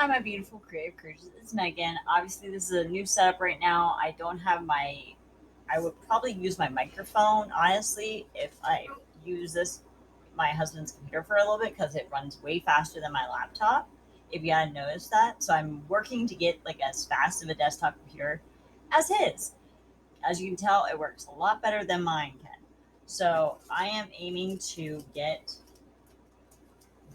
Hi, my beautiful creative creatures. It's Megan. Obviously, this is a new setup right now. I don't have my. I would probably use my microphone, honestly, if I use my husband's computer for a little bit because it runs way faster than my laptop. If you hadn't noticed that, so I'm working to get like as fast of a desktop computer as his. As you can tell, it works a lot better than mine can. So I am aiming to get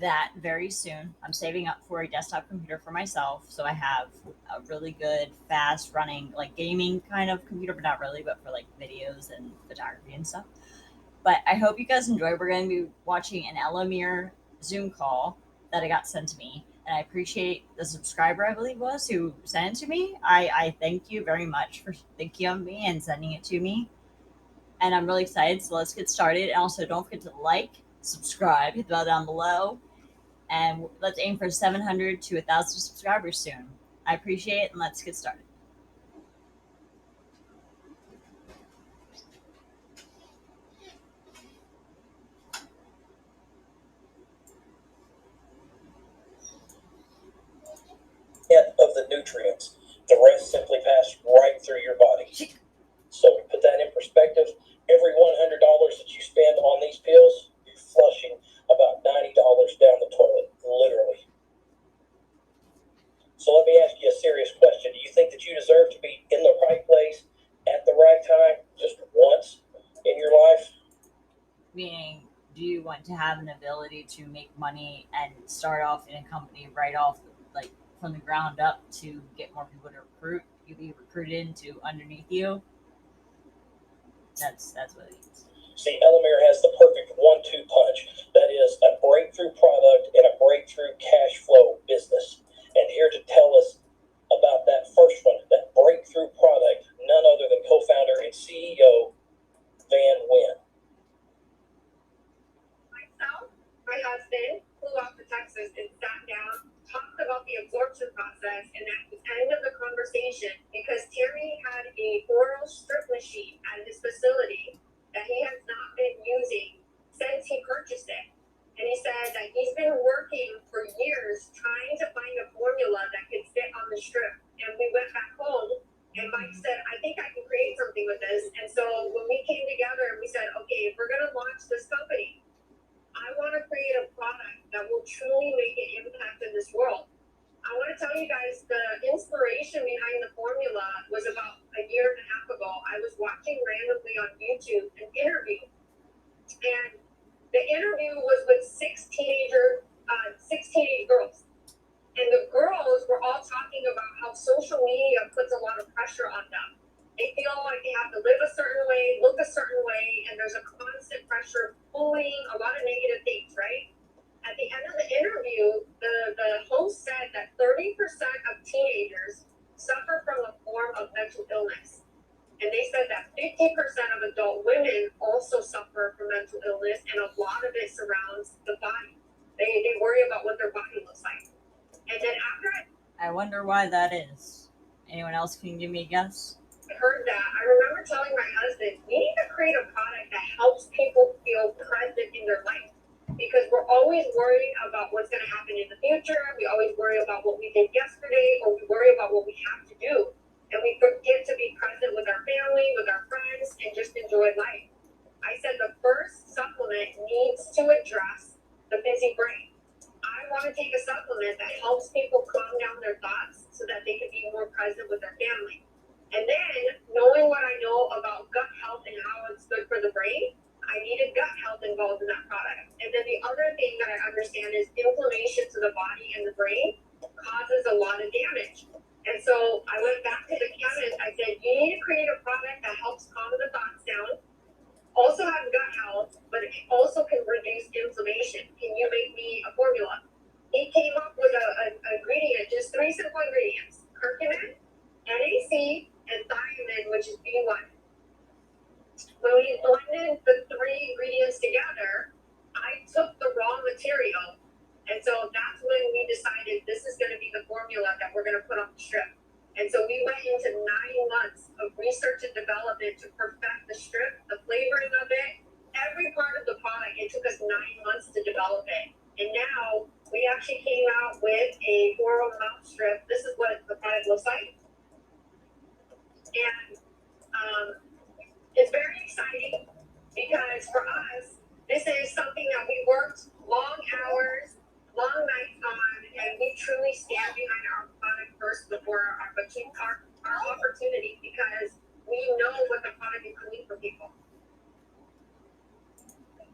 that very soon. I'm saving up for a desktop computer for myself, so I have a really good, fast running, like gaming kind of computer, but not really, but for like videos and photography and stuff. But I hope you guys enjoy. We're going to be watching an Elomir Zoom call that I got sent to me, and I appreciate the subscriber, I believe was, who sent it to me. I thank you very much for thinking of me and sending it to me, and I'm really excited. So let's get started. And also, don't forget to like, subscribe, hit the bell down below, and let's aim for 700 to 1,000 subscribers soon. I appreciate it, and let's get started. Of the nutrients. The rest simply pass right through your body. So to put that in perspective, every $100 that you spend on these pills, you're flushing about $90 down the toilet, literally. So let me ask you a serious question. Do you think that you deserve to be in the right place at the right time just once in your life? Meaning, do you want to have an ability to make money and start off in a company right off, like from the ground up, to get more people to recruit? You be recruited into underneath you. That's what it means. See, Elomir has the perfect 1-2 punch. That is a breakthrough product and a breakthrough cash flow business. And here to tell us about that first one, that breakthrough product, none other than co-founder and CEO Van Wyn. Myself, my husband, flew out to Texas and sat down, talked about the absorption process, and at the end of the conversation, because Terry had a oral strip machine at his facility that he has not been using since he purchased it. And he said that he's been working for years trying to find a formula that could fit on the strip. And we went back home, and Mike said, I think I can create something with this. And so when we came together, we said, okay, if we're going to launch this company, I want to create a product that will truly make an impact in this world. I want to tell you guys the inspiration behind the formula was about a year and a half ago. I was watching randomly on YouTube an interview, and the interview was with six teenage girls. And the girls were all talking about how social media puts a lot of pressure on them. They feel like they have to live a certain way, look a certain way, and there's a constant pressure pulling a lot of negative things, right? At the end of the interview, the host said that 30% of teenagers suffer from a form of mental illness. And they said that 50% of adult women also suffer from mental illness, and a lot of it surrounds the body. They worry about what their body looks like. And then after I wonder why that is. Anyone else can give me a guess? I heard that, I remember telling my husband, we need to create a product that helps people feel present in their life. Because we're always worried about what's going to happen in the future. We always worry about what we did yesterday, or we worry about what we have to do. And we forget to be present with our family, with our friends, and just enjoy life. I said the first supplement needs to address the busy brain. I want to take a supplement that helps people calm down their thoughts so that they can be more present with their family. And then, knowing what I know about gut health and how it's good for the brain, I needed gut health involved in that product. And then the other thing that I understand is inflammation to the body and the brain causes a lot of damage. And so I went back to the chemist. I said, you need to create a product that helps calm the thoughts down, also have gut health, but it also can reduce inflammation. Can you make me a formula? He came up with an ingredient, just 3 simple ingredients: curcumin, NAC, and thiamine, which is B1. When we blended the 3 ingredients together, I took the raw material, and so that's when we decided this is going to be the formula that we're going to put on the strip. And so we went into 9 months of research and development to perfect the strip, the flavoring of it, every part of the product. It took us 9 months to develop it. And now we actually came out with a oral mouth because for us, this is something that we worked long hours, long nights on, and we truly stand behind our product first before our opportunity, because we know what the product is doing for people.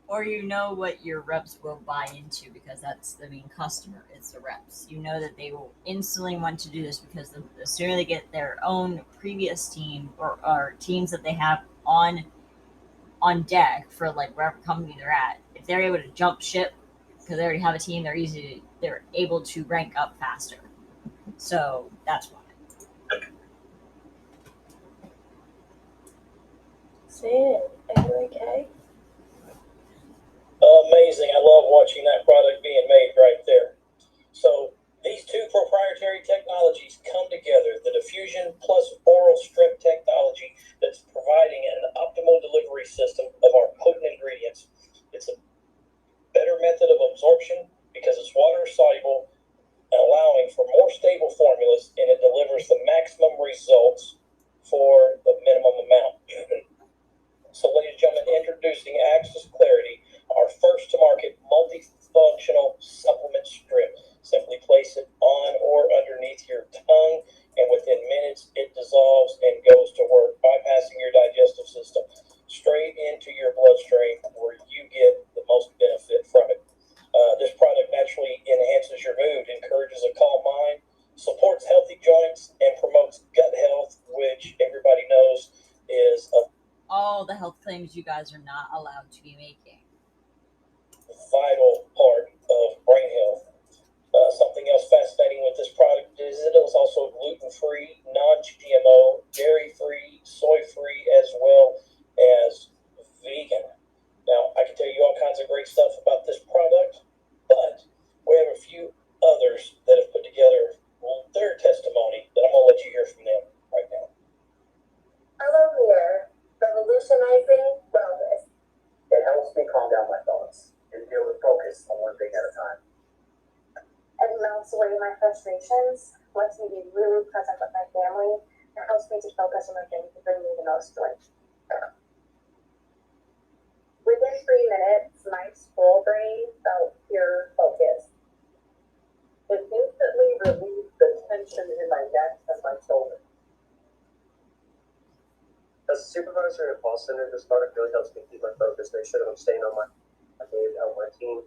Or you know what your reps will buy into, because that's the main customer. It's the reps. You know that they will instantly want to do this because the sooner they get their own previous team or teams that they have on deck for like wherever company they're at, if they're able to jump ship because they already have a team, they're able to rank up faster. So that's why. Sam, are you okay? Amazing. I love watching that product being made right there. So these two proprietary technologies come together, the diffusion plus oral strip technology that's providing an optimal delivery system of our potent ingredients. It's a better method of absorption because it's water soluble, allowing for more stable formulas, and it delivers the maximum results for the minimum amount. So ladies and gentlemen, introducing Access Clarity, our first to market multifunctional supplement strip. Simply place it on or underneath your tongue, and within minutes it dissolves and goes to work, bypassing your digestive system straight into your bloodstream where you get the most benefit from it. This product naturally enhances your mood, encourages a calm mind, supports healthy joints, and promotes gut health, which everybody knows is a All the health claims you guys are not allowed to be making. vital part of brain health. Something else fascinating with this product is it is also gluten-free, non-GMO, dairy-free, soy-free, as well as vegan. Now, I can tell you all kinds of great stuff about this product, but we have a few others that have put together their testimony that I'm going to let you hear from them right now. Elomir, revolutionizing wellness. It helps me calm down my thoughts and be able to focus on one thing at a time. It melts away my frustrations, lets me be really present with my family, and helps me to focus on the things that bring me the most joy. Within 3 minutes, my scroll brain felt pure focus. It instantly relieved the tension in my neck and my shoulder. As a supervisor at call center, this product really helps me keep my focus, make sure that I'm staying on my team.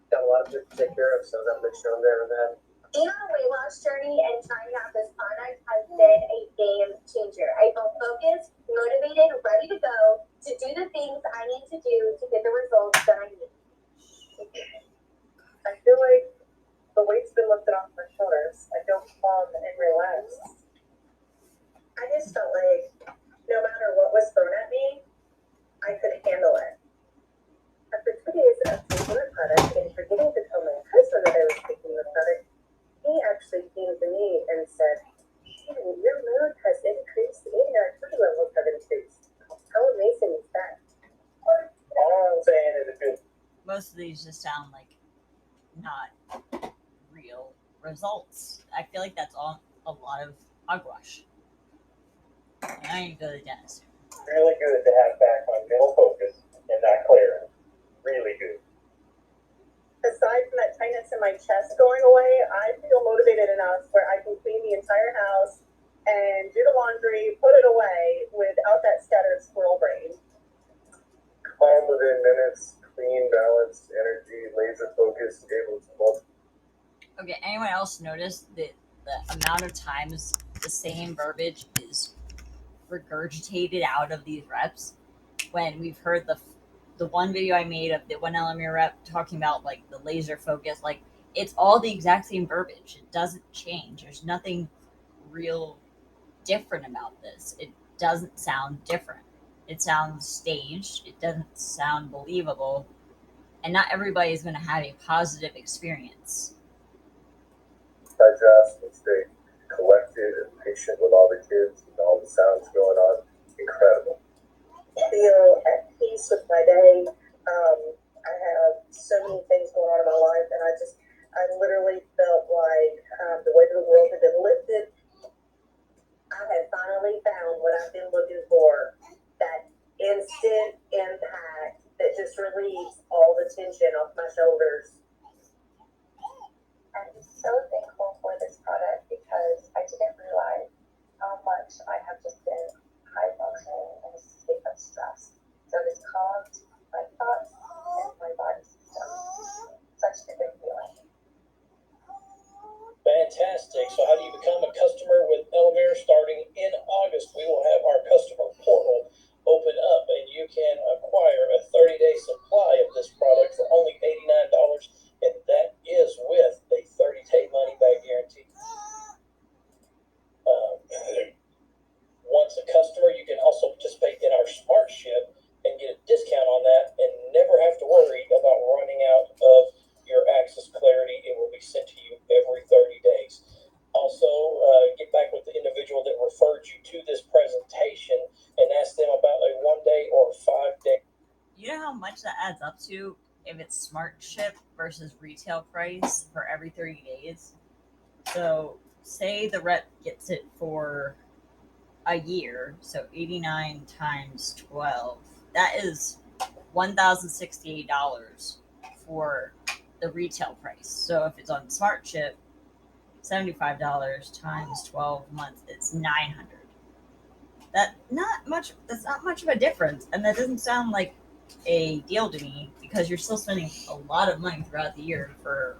Got a lot of people to take care of, so I've got to make sure I'm there with them. Being on a weight loss journey and trying out this product has been a game changer. I feel focused, motivated, ready to go to do the things I need to do to get the results that I need. I feel like the weight's been lifted off my shoulders. I feel calm and relaxed. I just felt like no matter what was thrown at me, I could handle it. After 2 days of taking the product and forgetting to tell my husband that I was taking the product, he actually came to me and said, "Hey, your mood has increased and your activity levels have increased. How amazing is that?" All I'm saying is it feels Most of these just sound like not real results. I feel like that's all a lot of hogwash. And I need to go to the dentist. really good to have back my mental focus and that clarity. Really good. Aside from that tightness in my chest going away, I feel motivated enough where I can clean the entire house and do the laundry, put it away without that scattered squirrel brain. Calm within minutes, clean, balanced, energy, laser focus, able to multitask. Okay, anyone else notice that the amount of times the same verbiage is regurgitated out of these reps when we've heard the one video I made of the one Elomir rep talking about like the laser focus, like it's all the exact same verbiage. It doesn't change. There's nothing real different about this. It doesn't sound different. It sounds staged. It doesn't sound believable. And not everybody is going to have a positive experience. Digest and stay collected and patient with all the kids and all the sounds going on. Incredible. Feel at peace with my day. I have so many things going on in my life, and I literally felt like the weight of the world had been lifted. I had finally found what I've been looking for, that relieves all the tension off my shoulders. I'm so thankful for this product because I didn't realize how much I have just been high functioning in a state of stress. So this calmed my thoughts and my body system. Such a good feeling. Fantastic. So how do you become a customer with Elomir? Starting in August, we will have our customer portal open up and you can acquire a 30-day supply of this product for only $89, and that is with a 30-day money-back guarantee. Once a customer, you can also participate in our Smart Ship and get a discount on that and never have to worry about running out of your Access Clarity. It will be sent to you every 30 days. Also, get back with the individual that referred you to this presentation and ask them about a 1-day or 5-day. You know how much that adds up to if it's Smart Ship versus retail price for every 30 days? So, say the rep gets it for a year, so 89 times 12. That is $1,068 for the retail price. So if it's on Smart Ship, $75 times 12 months, it's $900. That's not much of a difference, and that doesn't sound like a deal to me because you're still spending a lot of money throughout the year for,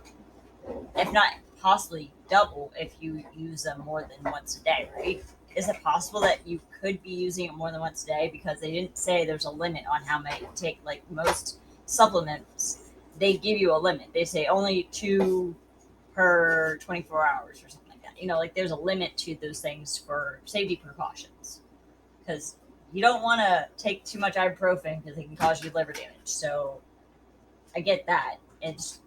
if not possibly double, if you use them more than once a day, right? Is it possible that you could be using it more than once a day? Because they didn't say there's a limit on how many you take. Like most supplements, they give you a limit. They say only 2 per 24 hours or something like that. You know, like there's a limit to those things for safety precautions. Because you don't want to take too much ibuprofen because it can cause you liver damage. So I get that. It's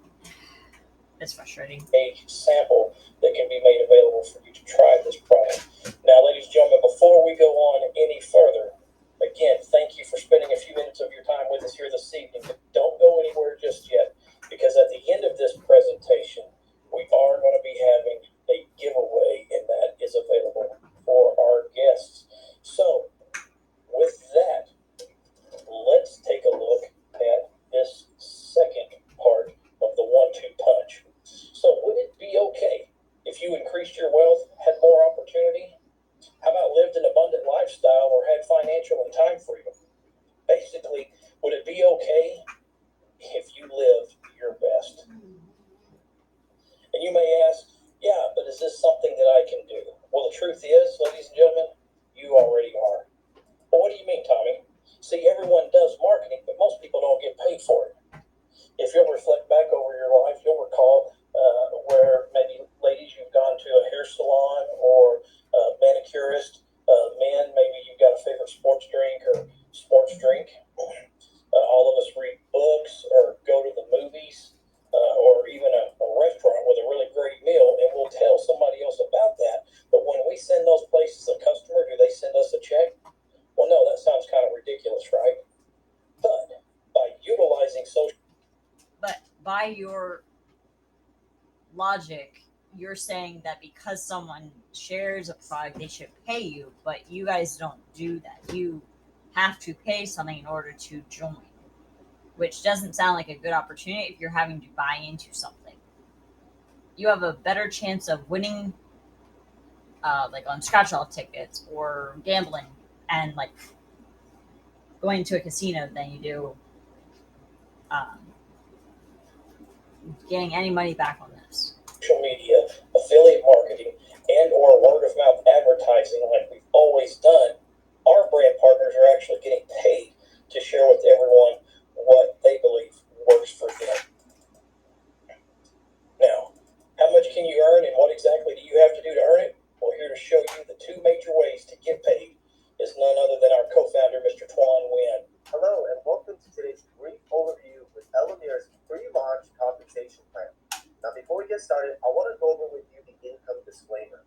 frustrating. A sample that can be made available for you to try this product. Now, ladies and gentlemen, before we go on any further, again, thank you for spending a few minutes of your time with us here this evening. But don't go anywhere just yet, because at the end of this presentation, we are going to be having a giveaway, and that is available for our guests. So, with that, let's take a look at this second part of the 1-2 punch. So would it be okay if you increased your wealth, had more opportunity? How about lived an abundant lifestyle or had financial and time freedom? Basically, would it be okay if you lived your best? And you may ask, yeah, but is this something that I can do? Well, the truth is, ladies and gentlemen, you already are. Well, what do you mean, Tommy? See, everyone does marketing, but most people don't get paid for it. If you'll reflect back over your life, you'll recall where maybe ladies, you've gone to a hair salon or a manicurist. Men, maybe you've got a favorite sports drink or sports drink. All of us read books or go to the movies or even a restaurant with a really great meal, and we'll tell somebody else about that. But when we send those places a customer, do they send us a check? Well, no, that sounds kind of ridiculous, right? But by utilizing social... But by your logic, you're saying that because someone shares a product, they should pay you, but you guys don't do that. You have to pay something in order to join, which doesn't sound like a good opportunity if you're having to buy into something. You have a better chance of winning, like on scratch-off tickets or gambling and like going to a casino than you do getting any money back on this. Social media, affiliate marketing, and or word of mouth advertising like we've always done, our brand partners are actually getting paid to share with everyone what they believe works for them. Now, how much can you earn and what exactly do you have to do to earn it? Well, here to show you the 2 major ways to get paid is none other than our co-founder, Mr. Twan Nguyen. Hello, and welcome to today's brief overview with Elomir's pre-launch compensation plan. Now, before we get started, I want to go over with you the income disclaimer.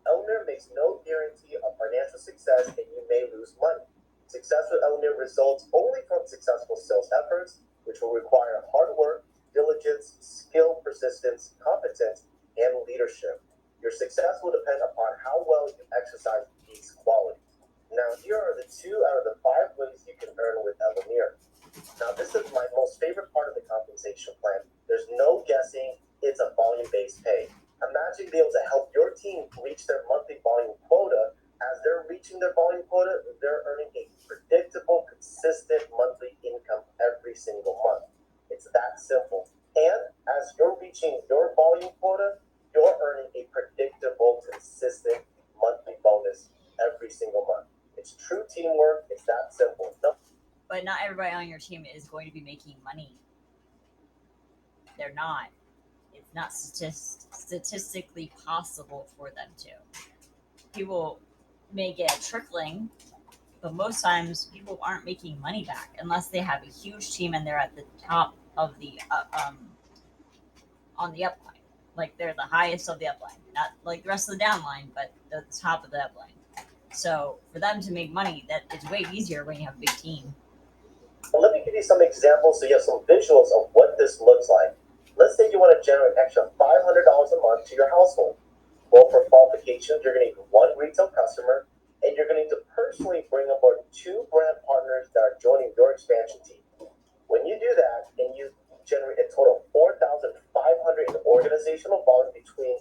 Elomir makes no guarantee of financial success, and you may lose money. Success with Elomir results only from successful sales efforts, which will require hard work, diligence, skill, persistence, competence, and leadership. Your success will depend upon how well you exercise these qualities. Now, here are the 2 out of the 5 ways you can earn with Elomir. Now, this is my most favorite part of the compensation plan. There's no guessing, it's a volume-based pay. Imagine being able to help your team reach their monthly volume quota. As they're reaching their volume quota, they're earning a predictable, consistent monthly income every single month. It's that simple. And as you're reaching your volume quota, you're earning a predictable, consistent monthly bonus every single month. It's true teamwork. It's that simple. No. But not everybody on your team is going to be making money. They're not. It's not statistically possible for them to. People may get a trickling, but most times people aren't making money back unless they have a huge team and they're at the top of the on the upline. Like they're the highest of the upline, not like the rest of the downline, but they're the top of the upline. So for them to make money, that is way easier when you have a big team. Well, let me give you some examples so you have some visuals of what this looks like. Let's say you want to generate an extra $500 a month to your household. Well, for qualifications, you're going to need one retail customer, and you're going to need to personally bring aboard 2 brand partners that are joining your expansion team. When you do that and you generate a total of 4,500 in organizational volume between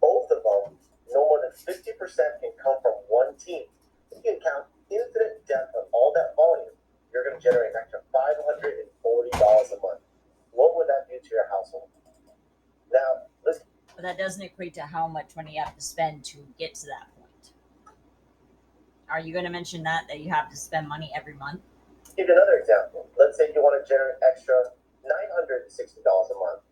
both of them, no more than 50% can come from one team. You can count infinite depth of all that volume. You're going to generate an extra $540 a month. What would that do to your household? Now, let's. But that doesn't equate to how much money you have to spend to get to that point. Are you going to mention that you have to spend money every month? Give you another example. Let's say you want to generate extra $960 a month.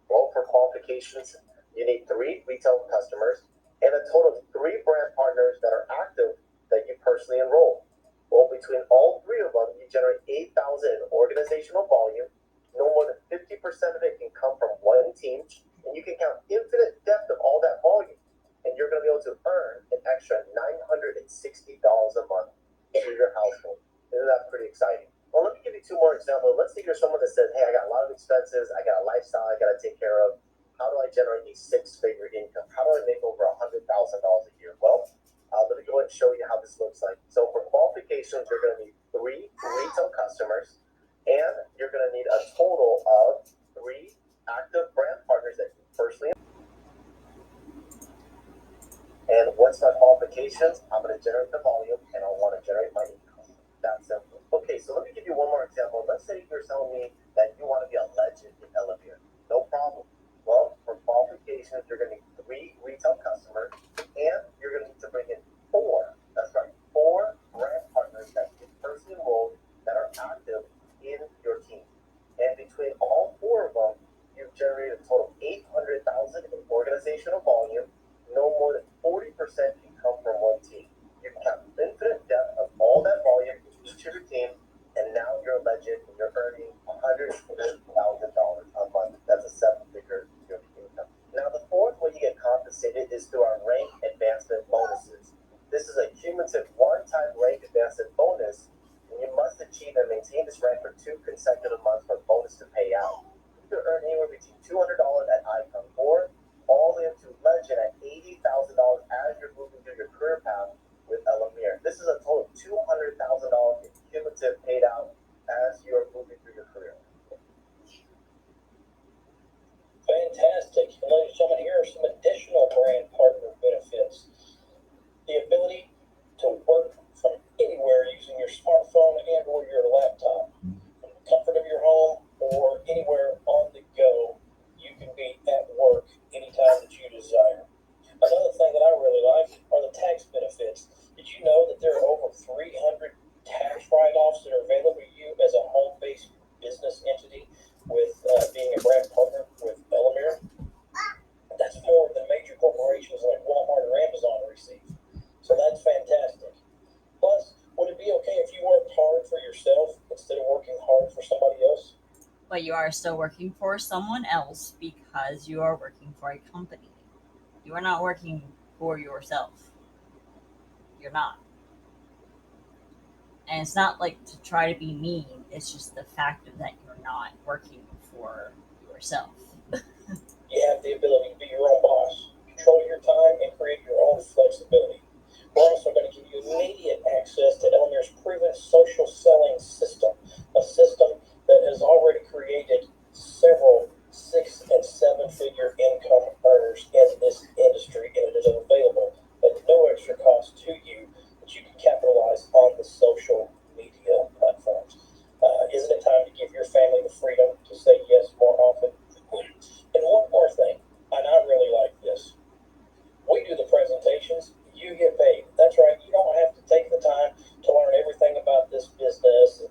Well, for qualifications, you need 3 retail customers and a total of 3 brand partners that are active that you personally enroll. Well, between all 3 of them, you generate 8,000 in organizational volume. No more than 50% of it can come from one team, and you can count infinite depth of all that volume, and you're going to be able to earn an extra $960 a month for your household. Isn't that pretty exciting? Well, let me give you 2 more examples. Let's say you're someone that says, hey, I got a lot of expenses, I got a lifestyle I got to take care of. How do I generate a 6-figure income? How do I make over $100,000 a year? Well, let me go ahead and show you how this looks like. So for qualifications, you're going to need 3 retail customers, and you're going to need a total of 3 active brand partners that you personally. And what's my qualifications? I'm going to generate the volume, and I want to generate my income. That's simple. Okay, so let me give you one more example. Let's say you're telling me that you want to be a legend in Elomir. No problem. Well, for qualifications, you're going to need 3 retail customers, and you're going to need to bring in 4. That's right, 4 brand partners that you personally enrolled that are active in your team. And between all 4 of them, you've generated a total of 800,000 in organizational volume. No more than 40% can come from one team. You can count infinite depth of all that volume to each of your team, and now you're a legend and you're earning $140,000 a month. That's a 7-figure income. Now, the 4th way you get compensated is through our rank advancement bonuses. This is a cumulative one-time rank advancement bonus, and you must achieve and maintain this rank for 2 consecutive months for bonus to pay out. You can earn anywhere between $200 at Icon 4 all the way up to Legend at $80,000 as you're moving through your career path with Elomir. This is a total of $200,000 in cumulative paid out as you are moving through your career. Fantastic. And ladies and gentlemen, here are some additional brand partner benefits. The ability to work from anywhere using your smartphone and or your laptop. From the comfort of your home or anywhere on the go, you can be at work anytime that you desire. Another thing that I really like are the tax benefits. Did you know that there are over 300 tax write-offs that are available to you as a home-based business entity with being a brand partner with Elomir? That's more than major corporations like Walmart or Amazon receive. So that's fantastic. Plus, would it be okay if you worked hard for yourself instead of working hard for somebody else? But you are still working for someone else because you are working for a company. You are not working for yourself. You're not. And it's not like to try to be mean. It's just the fact of that you're not working for yourself. You have the ability to be your own boss, control your time, and create your own flexibility. We're also going to give you immediate access to Elomir's proven social selling system, a system that has already created freedom to say yes more often. And one more thing, and I really like this. We do the presentations, you get paid. That's right, you don't have to take the time to learn everything about this business and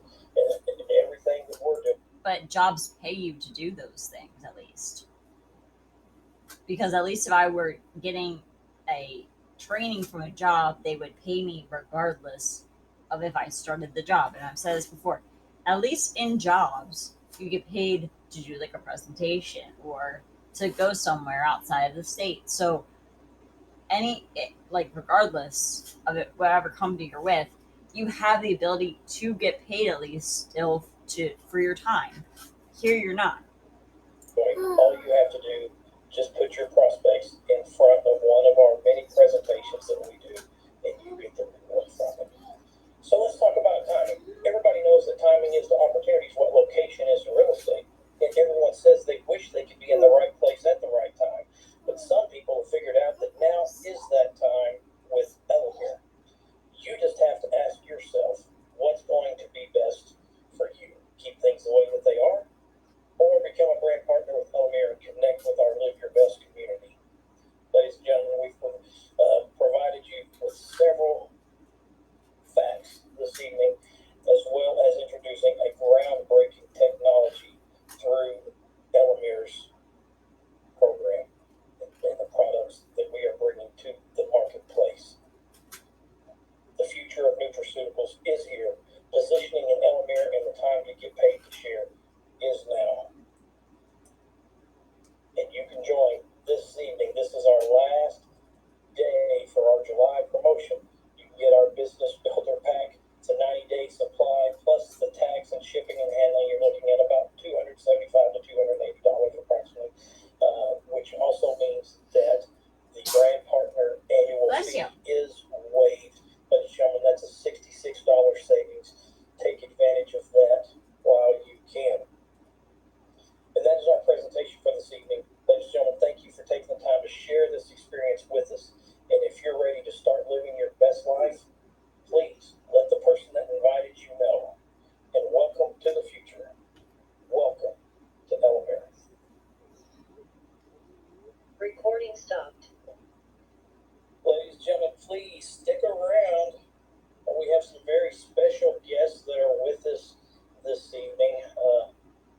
everything that we're doing. But jobs pay you to do those things, at least. Because at least if I were getting a training from a job, they would pay me regardless of if I started the job. And I've said this before. At least in jobs, you get paid to do like a presentation or to go somewhere outside of the state. So like regardless of it, whatever company you're with, you have the ability to get paid at least still for your time. Here you're not. All you have to do, just put your prospects in front of one of our many presentations that we do, and you get the reward from it. So let's talk about timing. Everybody knows that timing is to opportunities what location is to real estate. And everyone says they wish they could be in the right place at the right time. But some people have figured out that now is that time with Elomir. You just have to ask yourself what's going to be best for you. Keep things the way that they are, or become a brand partner with Elomir and connect with our Live Your Best community. Ladies and gentlemen, we've provided you with several facts this evening, as well as introducing a groundbreaking technology through Elomir's program and the products that we are bringing to the marketplace. The future of nutraceuticals is here. Positioning in Elomir and the time to get paid to share is now. And you can join this evening. This is our last day for our July promotion. You can get our business builder pack. It's a 90-day supply plus the tax and shipping and handling. You're looking at about $275 to $280 approximately, which also means that the brand partner annual fee is waived. Ladies and gentlemen, that's a $66 savings. Take advantage of that while you can. And that is our presentation for this evening. Ladies and gentlemen, thank you for taking the time to share this experience with us. And if you're ready to start living your best life, please let the person that invited you know. And welcome to the future. Welcome to Elomir. Recording stopped. Ladies and gentlemen, please stick around. We have some very special guests that are with us this evening.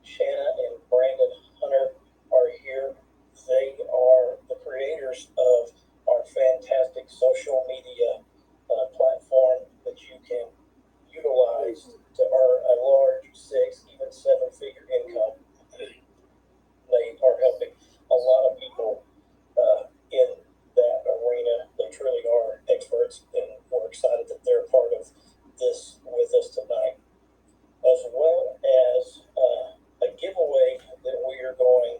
Shanna and Brandon Hunter are here. They are the creators of our fantastic social media platform that you can utilize to earn a large 6, even 7-figure income. They are helping a lot of people in that arena. They truly are experts, and we're excited that they're part of this with us tonight, as well as a giveaway that we are going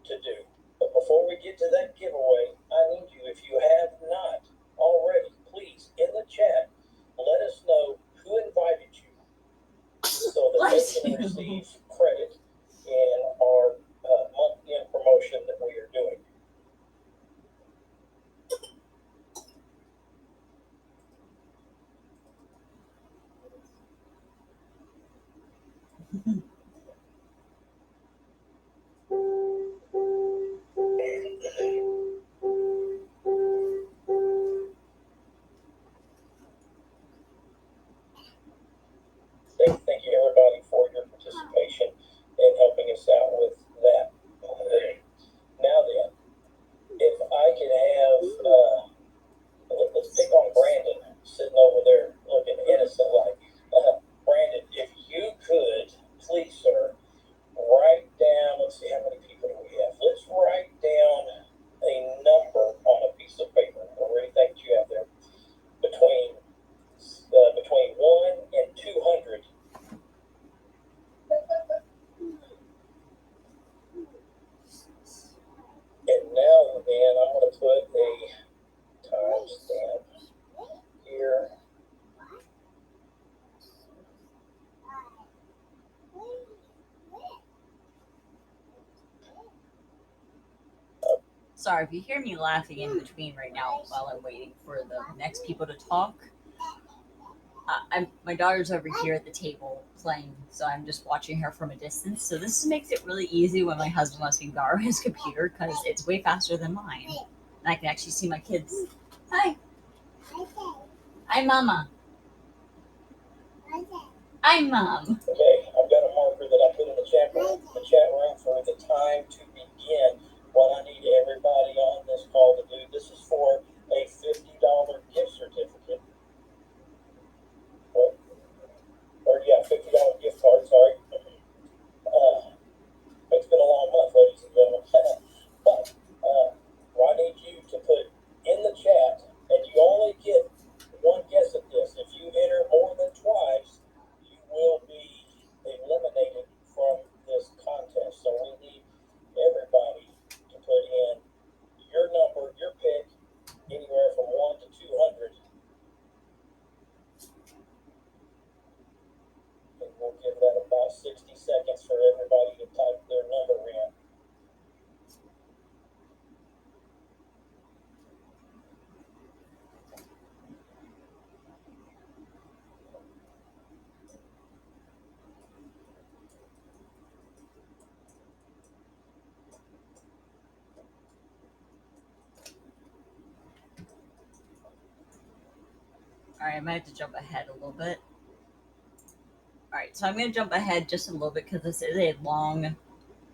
to do. But before we get to that giveaway, I need you, if you have not already, please, in the chat, let us know who invited you so that they can receive credit in our month-end promotion that we are doing. Thank you, everybody, for your participation and helping us out with that. Now then, if I could have, let's pick on Brandon, sitting over there looking innocent like. Brandon, if you could, please, sir, write down, let's see, how many people do we have? Let's write down a number on a piece of paper, or anything that you have there, between 1 and 200. And now then, I'm going to put a timestamp here. Sorry if you hear me laughing in between right now while I'm waiting for the next people to talk. My daughter's over here at the table playing, so I'm just watching her from a distance. So this makes it really easy when my husband lets me borrow his computer because it's way faster than mine, and I can actually see my kids. Hi, hi, Mama. Hi, Mom. Okay, I've got a marker that I put in the chat room for the time to begin. What I need everybody on this call to do, this is for a $50 gift certificate. What? Or yeah, $50 gift card, sorry. It's been a long month, ladies and gentlemen. But I need you to put in the chat, and you only get one guess at this. If you enter more than twice, you will be eliminated from this contest. So we need everybody to put in your number, your pick, anywhere from 1 to 200. And we'll give that about 60 seconds for everybody to type their number in. All right, I might have to jump ahead a little bit. All right, so I'm going to jump ahead just a little bit because this is a long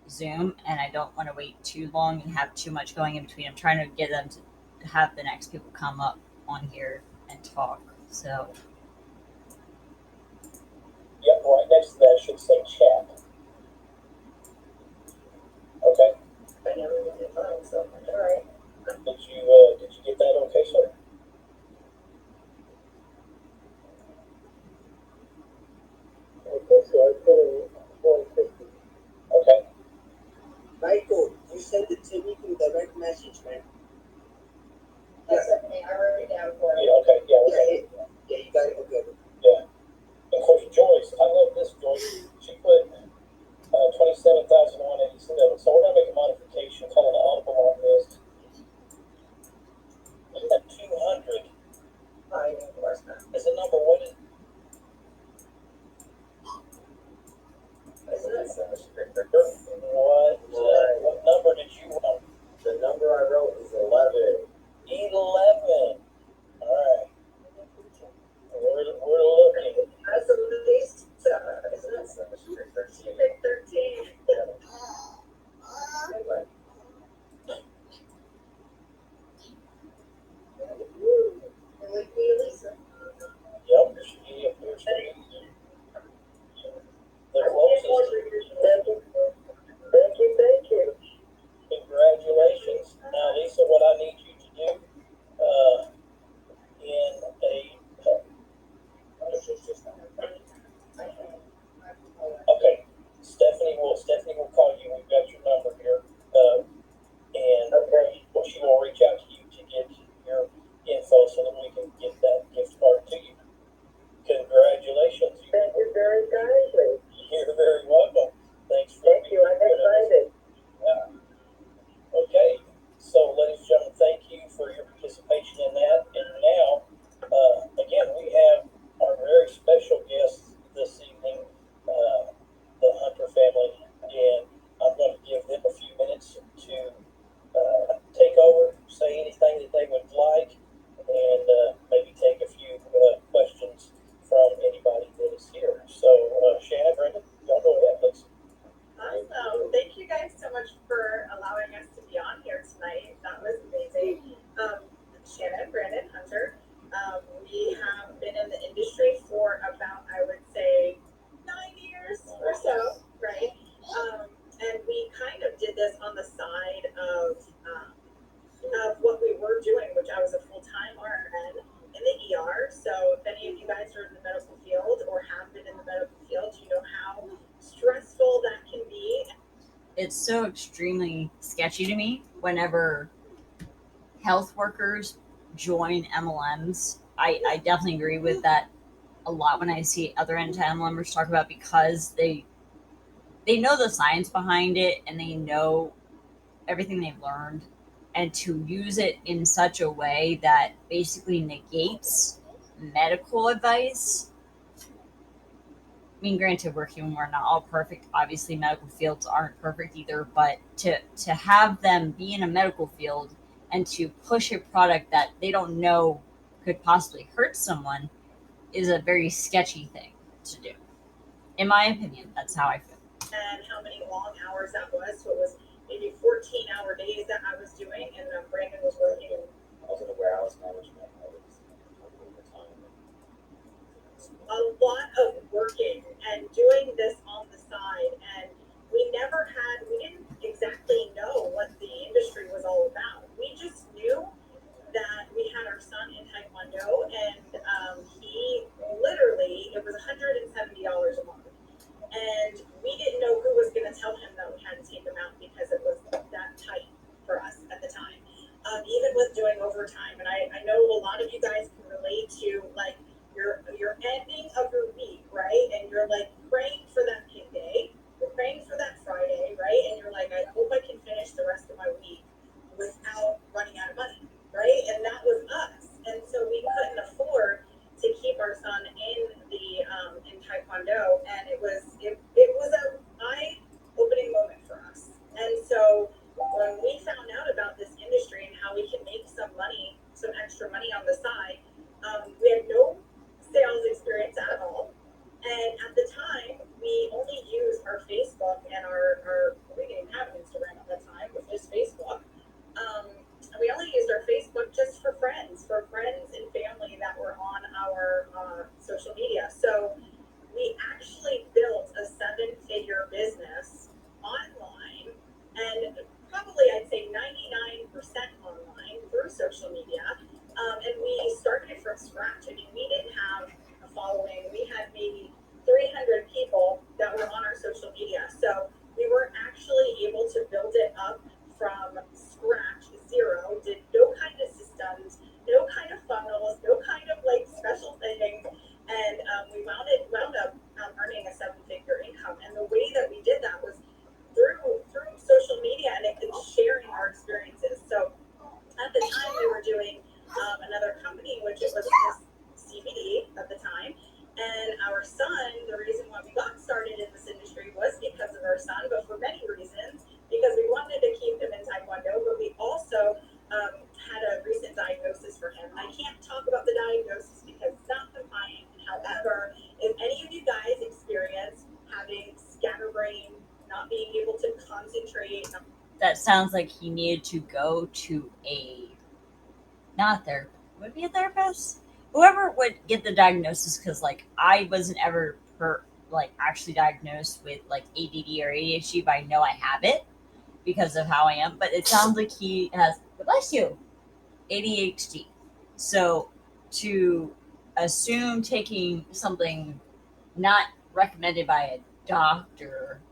Zoom, and I don't want to wait too long and have too much going in between. I'm trying to get them to have the next people come up on here and talk. So, Yep, right next to that should say chat. Okay. I never really did mine, so all right. Did you get that okay, sir? Okay, so I put in 150. Okay. Michael, you sent it to me through direct message, man. That's okay. I wrote it down for you. Yeah, okay, yeah, okay. Yeah, you got it. Okay. Yeah. And of course, Joyce, I love this, Joyce. She put 27,187. So we're going to make a modification, call an audible on this. Isn't that 200? I of course not. Is the number what is? Isn't that so much stricter? What number did you want? The number I wrote is 11. 11. All right. We're looking. That's the least. Isn't that so much stricter? She picked 13. Anyway. And we be Lisa. Yep, there should be a the closest. Thank you. Congratulations. Now, Lisa, what I need you to do in a okay, Stephanie will call you. We've got your number here, and well, she will reach out to you to get your info so that we can get that gift card to you. Congratulations. Thank you very kindly. You're very welcome. Thanks for Thank you. I'm excited. Yeah. Okay. So, ladies and gentlemen, thank you for your participation in that. And now, again, we have our very special guest this evening, the Hunter family, and I'm going to give them a few minutes to take over, say anything that they would like, and maybe take a few questions from anybody that is here. So, Shannon, Brenda, y'all go ahead, please. Awesome. Thank you guys so much for allowing us to be on here tonight. That was amazing. Shannon, Brandon, Hunter. We have been in the industry for about, I would say, 9 years or so, right? And we kind of did this on the side of what we were doing, which I was a full-time RN in the ER. So if any of you guys are in the medical field or have been in the medical field, you know how stressful that can be. it's so extremely sketchy to me whenever health workers join MLMs. I definitely agree with that a lot when I see other anti-MLMers talk about because they know the science behind it and they know everything they've learned, and to use it in such a way that basically negates medical advice mean, granted, we're human; we're not all perfect. Obviously, medical fields aren't perfect either. But to have them be in a medical field and to push a product that they don't know could possibly hurt someone is a very sketchy thing to do. In my opinion, that's how I feel. And how many long hours that was. So it was maybe 14-hour days that I was doing, and Brandon was working. I was in the warehouse management. I was overtime. A lot of working and doing this on the side, and we didn't exactly know what the industry was all about. We just knew that we had our son in Taekwondo, and he literally, it was $170 a month. And we didn't know who was going to tell him that we had to take him out because it was that tight for us at the time. Even with doing overtime, and I know a lot of you guys can relate to like your ending of your week, right? And you're like praying for that payday, you're praying for that Friday, right? And you're like, I hope I can finish the rest of my week without running out of money, right? And that was us, and so we couldn't afford to keep our son in Taekwondo, and it was a eye-opening moment for us. And so when we found out about this industry and how we can make some money, some extra money on the side, we had no sales experience at all. And at the time, we only used our Facebook and our we didn't even have an Instagram at that time, it was just Facebook. And we only used our Facebook just for friends and family that were on our social media. So we actually built a 7-figure business online, and probably I'd say 99% online through social media. And we started from scratch. I mean, we didn't have a following. We had maybe 300 people that were on our social media. So we were actually able to build it up from scratch, zero, did no kind of systems, no kind of funnels, no kind of like special things. And we wound up earning a 7-figure income. And the way that we did that was through social media and sharing our experiences. So at the time we were doing another company, which it was just CBD at the time. And our son, the reason why we got started in this industry was because of our son, but for many reasons, because we wanted to keep him in Taekwondo, but we also had a recent diagnosis for him. I can't talk about the diagnosis because it's not compliant. However, if any of you guys experience having scatterbrain, not being able to concentrate, That sounds like he needed to go to not a therapist. Would it be a therapist? Whoever would get the diagnosis, because like I wasn't ever actually diagnosed with like ADD or ADHD, but I know I have it because of how I am. But it sounds like he has, bless you, ADHD. So to assume taking something not recommended by a doctor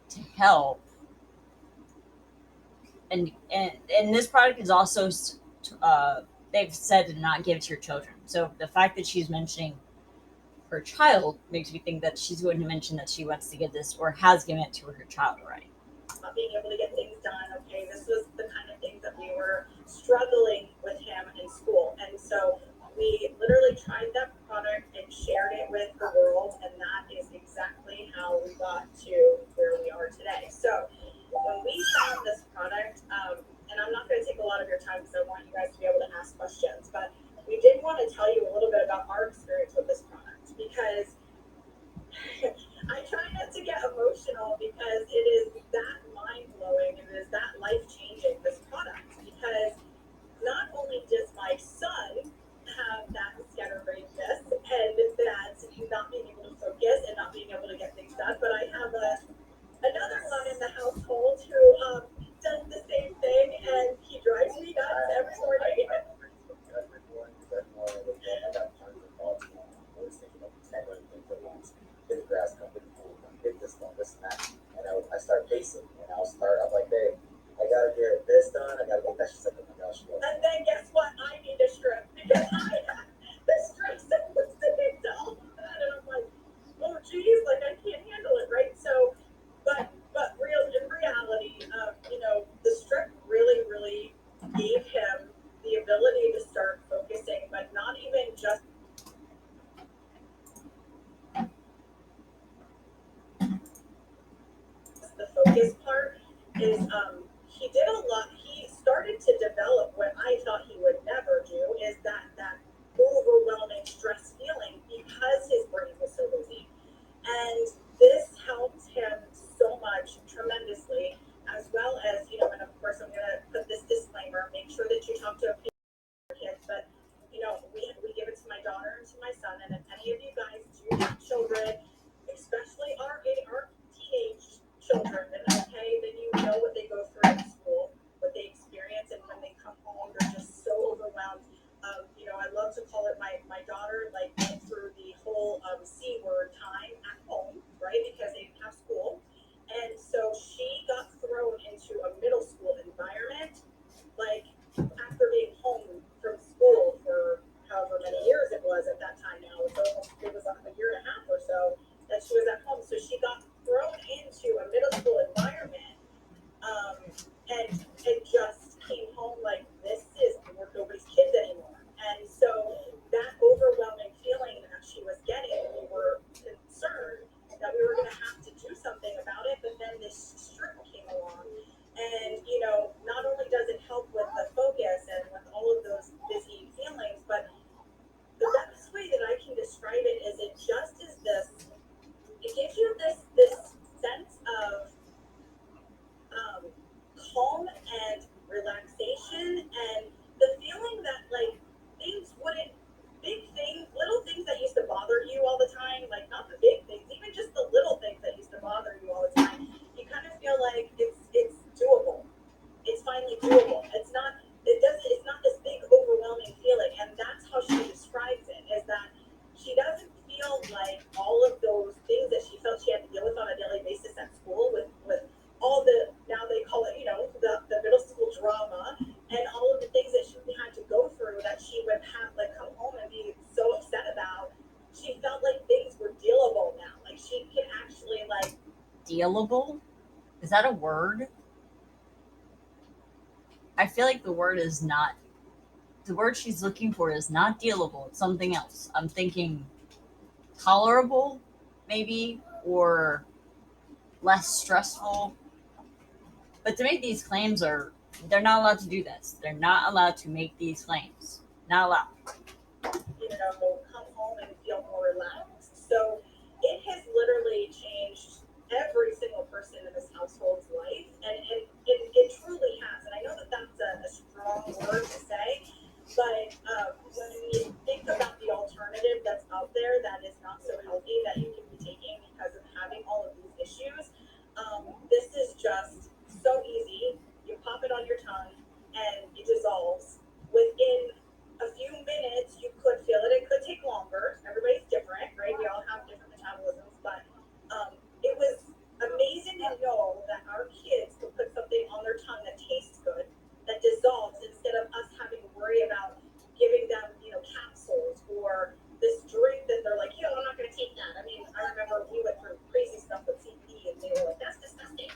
to help, and this product is also they've said to not give it to your children. So the fact that she's mentioning her child makes me think that she's going to mention that she wants to give this or has given it to her child already. Not being able to get things done. Okay, this was the kind of things that we were struggling with him in school, and so we literally tried that product and shared it with the world, and that is exactly how we got to where we are today. So when we found this product, and I'm not going to take a lot of your time because I want you guys to be able to ask questions, but we did want to tell you a little bit about our experience with this product because I try not to get emotional because it is that mind blowing and it is that life changing, this product. Because not only does my son have that scatterbrainedness and that not being able to focus and not being able to get things done, but I have another one in the household who does the same thing, and he drives me nuts every morning. I got tons of thoughts. I was thinking of 10 other things at once. Get the grass cut, get the pool, get this done, this and that. And I start pacing, and I'm like, babe, I gotta get this done, I gotta get that. She's like, oh my gosh, what? And then guess what? I need a strip because I have the stress that was sitting to all of that. And I'm like, oh geez, like I can't is he did a lot. He started to develop what I thought he would never do, is that overwhelming stress feeling because his brain was so busy. And this helped him so much tremendously, as well as, and of course I'm gonna put this disclaimer, make sure that you talk to a kids, but we give it to my daughter and to my son, and if any of you guys do have children, especially our teenage children, then okay, then you know what they go through in school, what they experience, and when they come home, they're just so overwhelmed. I love to call it my daughter like went through the whole C word time at home, right? Because they didn't have school. And so she got thrown into a middle school environment, like after being home from school for however many years it was at that time now. It was a year and a half or so that she was at home. So she got thrown into a middle school environment, and just came home like, we're nobody's kids anymore. And so that overwhelming feeling that she was getting, we were concerned that we were going to have to do something about it. But then this strip came along, and not only does it help with the focus and with all of those busy feelings, but the best way that I can describe it is it just is this. It gives you this sense of calm and relaxation, and the feeling that like things wouldn't, little things that used to bother you all the time, like not the big things, even just the little things that used to bother you all the time, you kind of feel like it's doable. It's finally doable. It's not this big overwhelming feeling, and that's how she describes it, is that she doesn't feel like all of those things that she felt she had to deal with on a daily basis at school, with all the, now they call it, the middle school drama, and all of the things that she had to go through that she would have like come home and be so upset about. She felt like things were dealable now. Like she can actually like Dealable? Is that a word? I feel like the word is not. The word she's looking for is not dealable. It's something else. I'm thinking tolerable, maybe, or less stressful. But to make these claims they're not allowed to do this. They're not allowed to make these claims. Not allowed. Come home and feel more relaxed. So it has literally changed every single person in this household's life, and it truly has. And I know that that's a strong word to say, but when you think about the alternative that's out there that is not so healthy that you can be taking because of having all of these issues, this is just so easy. You pop it on your tongue, and it dissolves within a few minutes. You could feel it. It could take longer. Everybody's different, right? We all have different metabolisms, but it was amazing to know that our kids could put something on their tongue that tastes good, that dissolves, instead of us having to worry about giving them, capsules or this drink that they're like, I'm not going to take that. I mean, I remember we went through crazy stuff with CBD, and they were like, that's disgusting.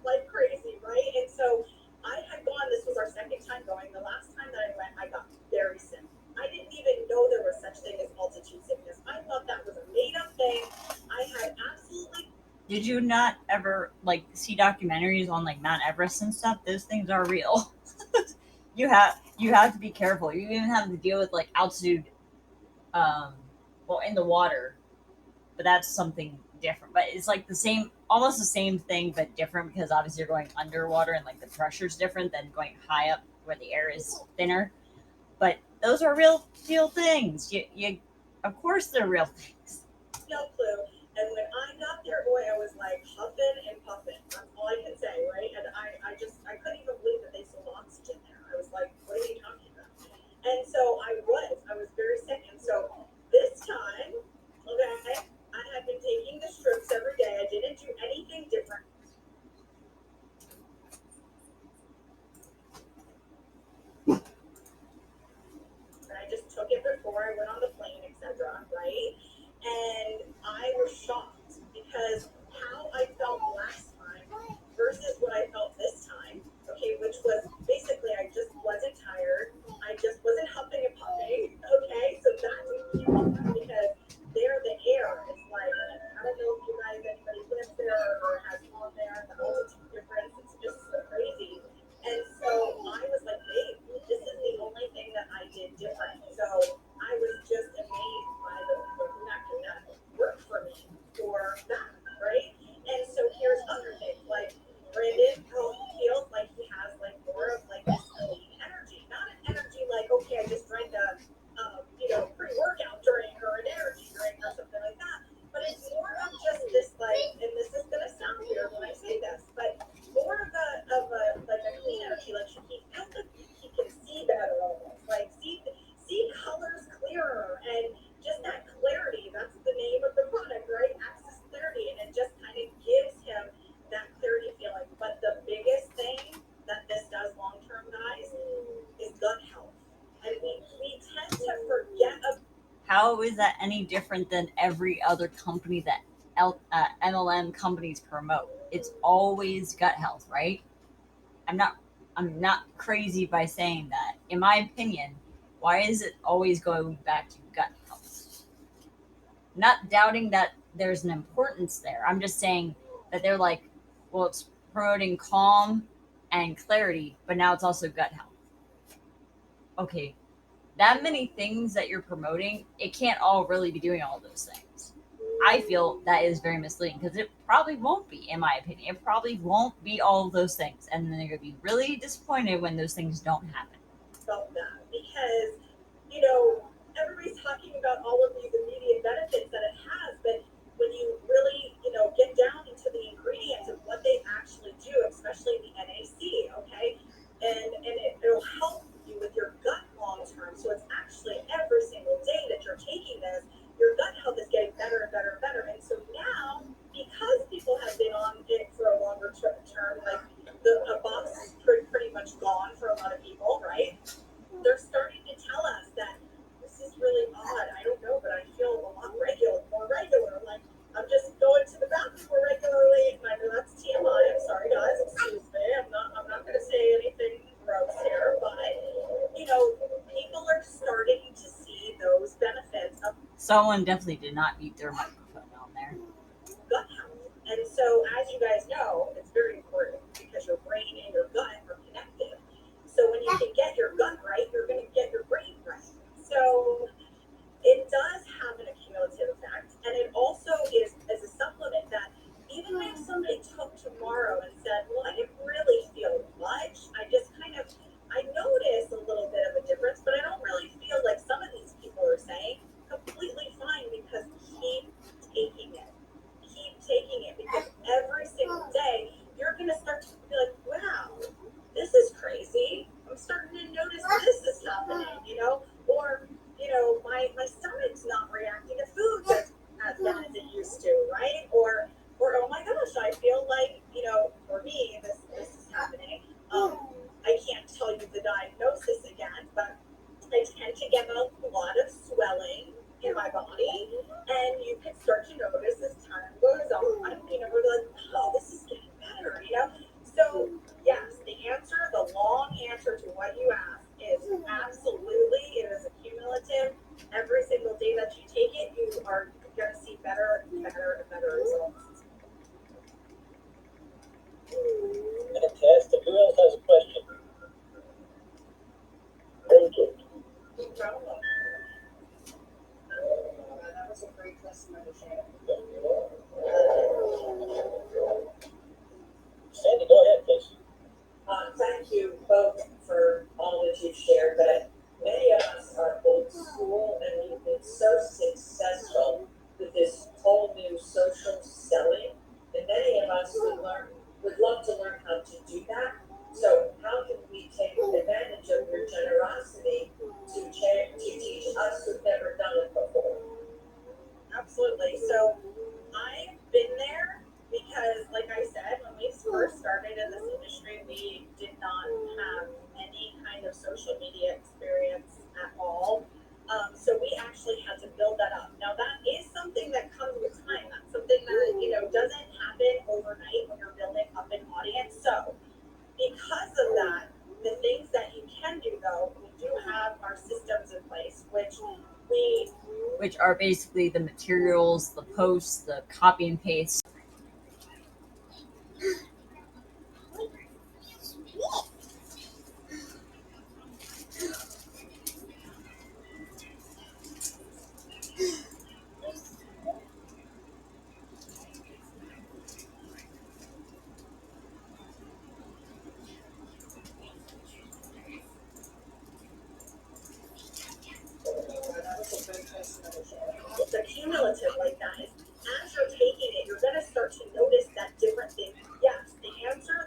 like crazy, right? And so I had gone, this was our second time going. The last time that I went, I got very sick. I didn't even know there was such thing as altitude sickness. I thought that was a made up thing. I had absolutely. Did you not ever like see documentaries on like Mount Everest and stuff? Those things are real. You have to be careful. You even have to deal with like altitude, um, well, in the water, but that's something different. But it's like the same, almost the same thing, but different because obviously you're going underwater and like the pressure's different than going high up where the air is thinner. But those are real deal things. You of course they're real things. No clue. And when I got there, boy, I was like huffing and puffing. That's all I can say, right? And I couldn't even believe that they sold oxygen there. I was like, what are you talking about? And so I was very sick. And so this time, okay, I had been taking the strips every day. I didn't do anything different. And I just took it before I went on the plane, etc. Right? And I was shocked because how I felt last time versus what I felt this time, okay, which was basically I just wasn't tired. I just wasn't huffing and puffing, okay? So that's a huge difference because there the air is like, I don't know if you guys, anybody lives there or has gone there, the altitude difference, it's just so crazy. And so I was like, babe, this is the only thing that I did different. So I was just amazed by the fact that worked for me for that, right? And so here's other things like Brandon feels like he has like more of like this clean energy, not an energy like okay, I just drank a pre-workout drink or an energy drink or something like that. But it's more of just this like, and this is gonna sound weird when I say this, but more of a like a clean energy. Like he feels like he can see better almost, like see colors clearer and just that clarity. That's the name of the product, right? Access clarity, and it just kind of gives him that clarity feeling. But the biggest thing that this does long term, guys, is gut health, and we tend to forget about. How is that any different than every other company that MLM companies promote? It's always gut health, right? I'm not I'm not crazy by saying that. In my opinion, why is it always going back to gut health? Not doubting that there's an importance there. I'm just saying that they're like, well, it's promoting calm and clarity, but now it's also gut health. Okay, that many things that you're promoting, it can't all really be doing all those things. I feel that is very misleading because it probably won't be, in my opinion. It probably won't be all of those things. And then they're going to be really disappointed when those things don't happen. About that because everybody's talking about all of these immediate benefits that it has, but when you really get down into the ingredients of what they actually do, especially the NAC, okay, and it'll help you with your gut long term. So it's actually every single day that you're taking this, your gut health is getting better and better and better. And so now, because people have been on it for a longer term, like the box is pretty much gone for a lot of people, right? They're starting to tell us that this is really odd. I don't know, but I feel a lot more regular. Like I'm just going to the bathroom more regularly. And I know that's TMI. I'm sorry, guys. Excuse me. I'm not going to say anything gross here, but people are starting to see those benefits of Someone definitely did not mute their microphone on there. gut health. And so, as you guys know, it's very important because your brain and your gut are connected. So when you can get your gut right, you're going to get your brain right. So it does have an accumulative effect, and it also is as a supplement that even if somebody took tomorrow and said, "Well, I didn't really feel much. I noticed a little bit of a difference, but I don't really feel like some of these people are saying completely fine because keep So, yes, the long answer to what you asked is absolutely. It is a cumulative. Every single day that you take it, you are going to see better and better and better results. Fantastic. Who else has a question? Thank you. No problem. That was a great testimony, Shannon. Sandy, go ahead, please. Thank you both for all that you've shared, but many of us are old school and we've been so successful with this whole new social selling, and many of us would love to learn how to do that. So how can we take advantage of your generosity to teach us who've never done it before? Absolutely. So I've been there because, like I said, when we first started in this industry, we did not have any kind of social media experience at all. So we actually had to build that up. Now that is something that comes with time. That's something that doesn't happen overnight when you're building up an audience. So because of that, the things that you can do though, we do have our systems in place, which are basically the materials, the posts, the copy and paste. the cumulative like that is as you're taking it, you're going to start to notice that different things. Yes,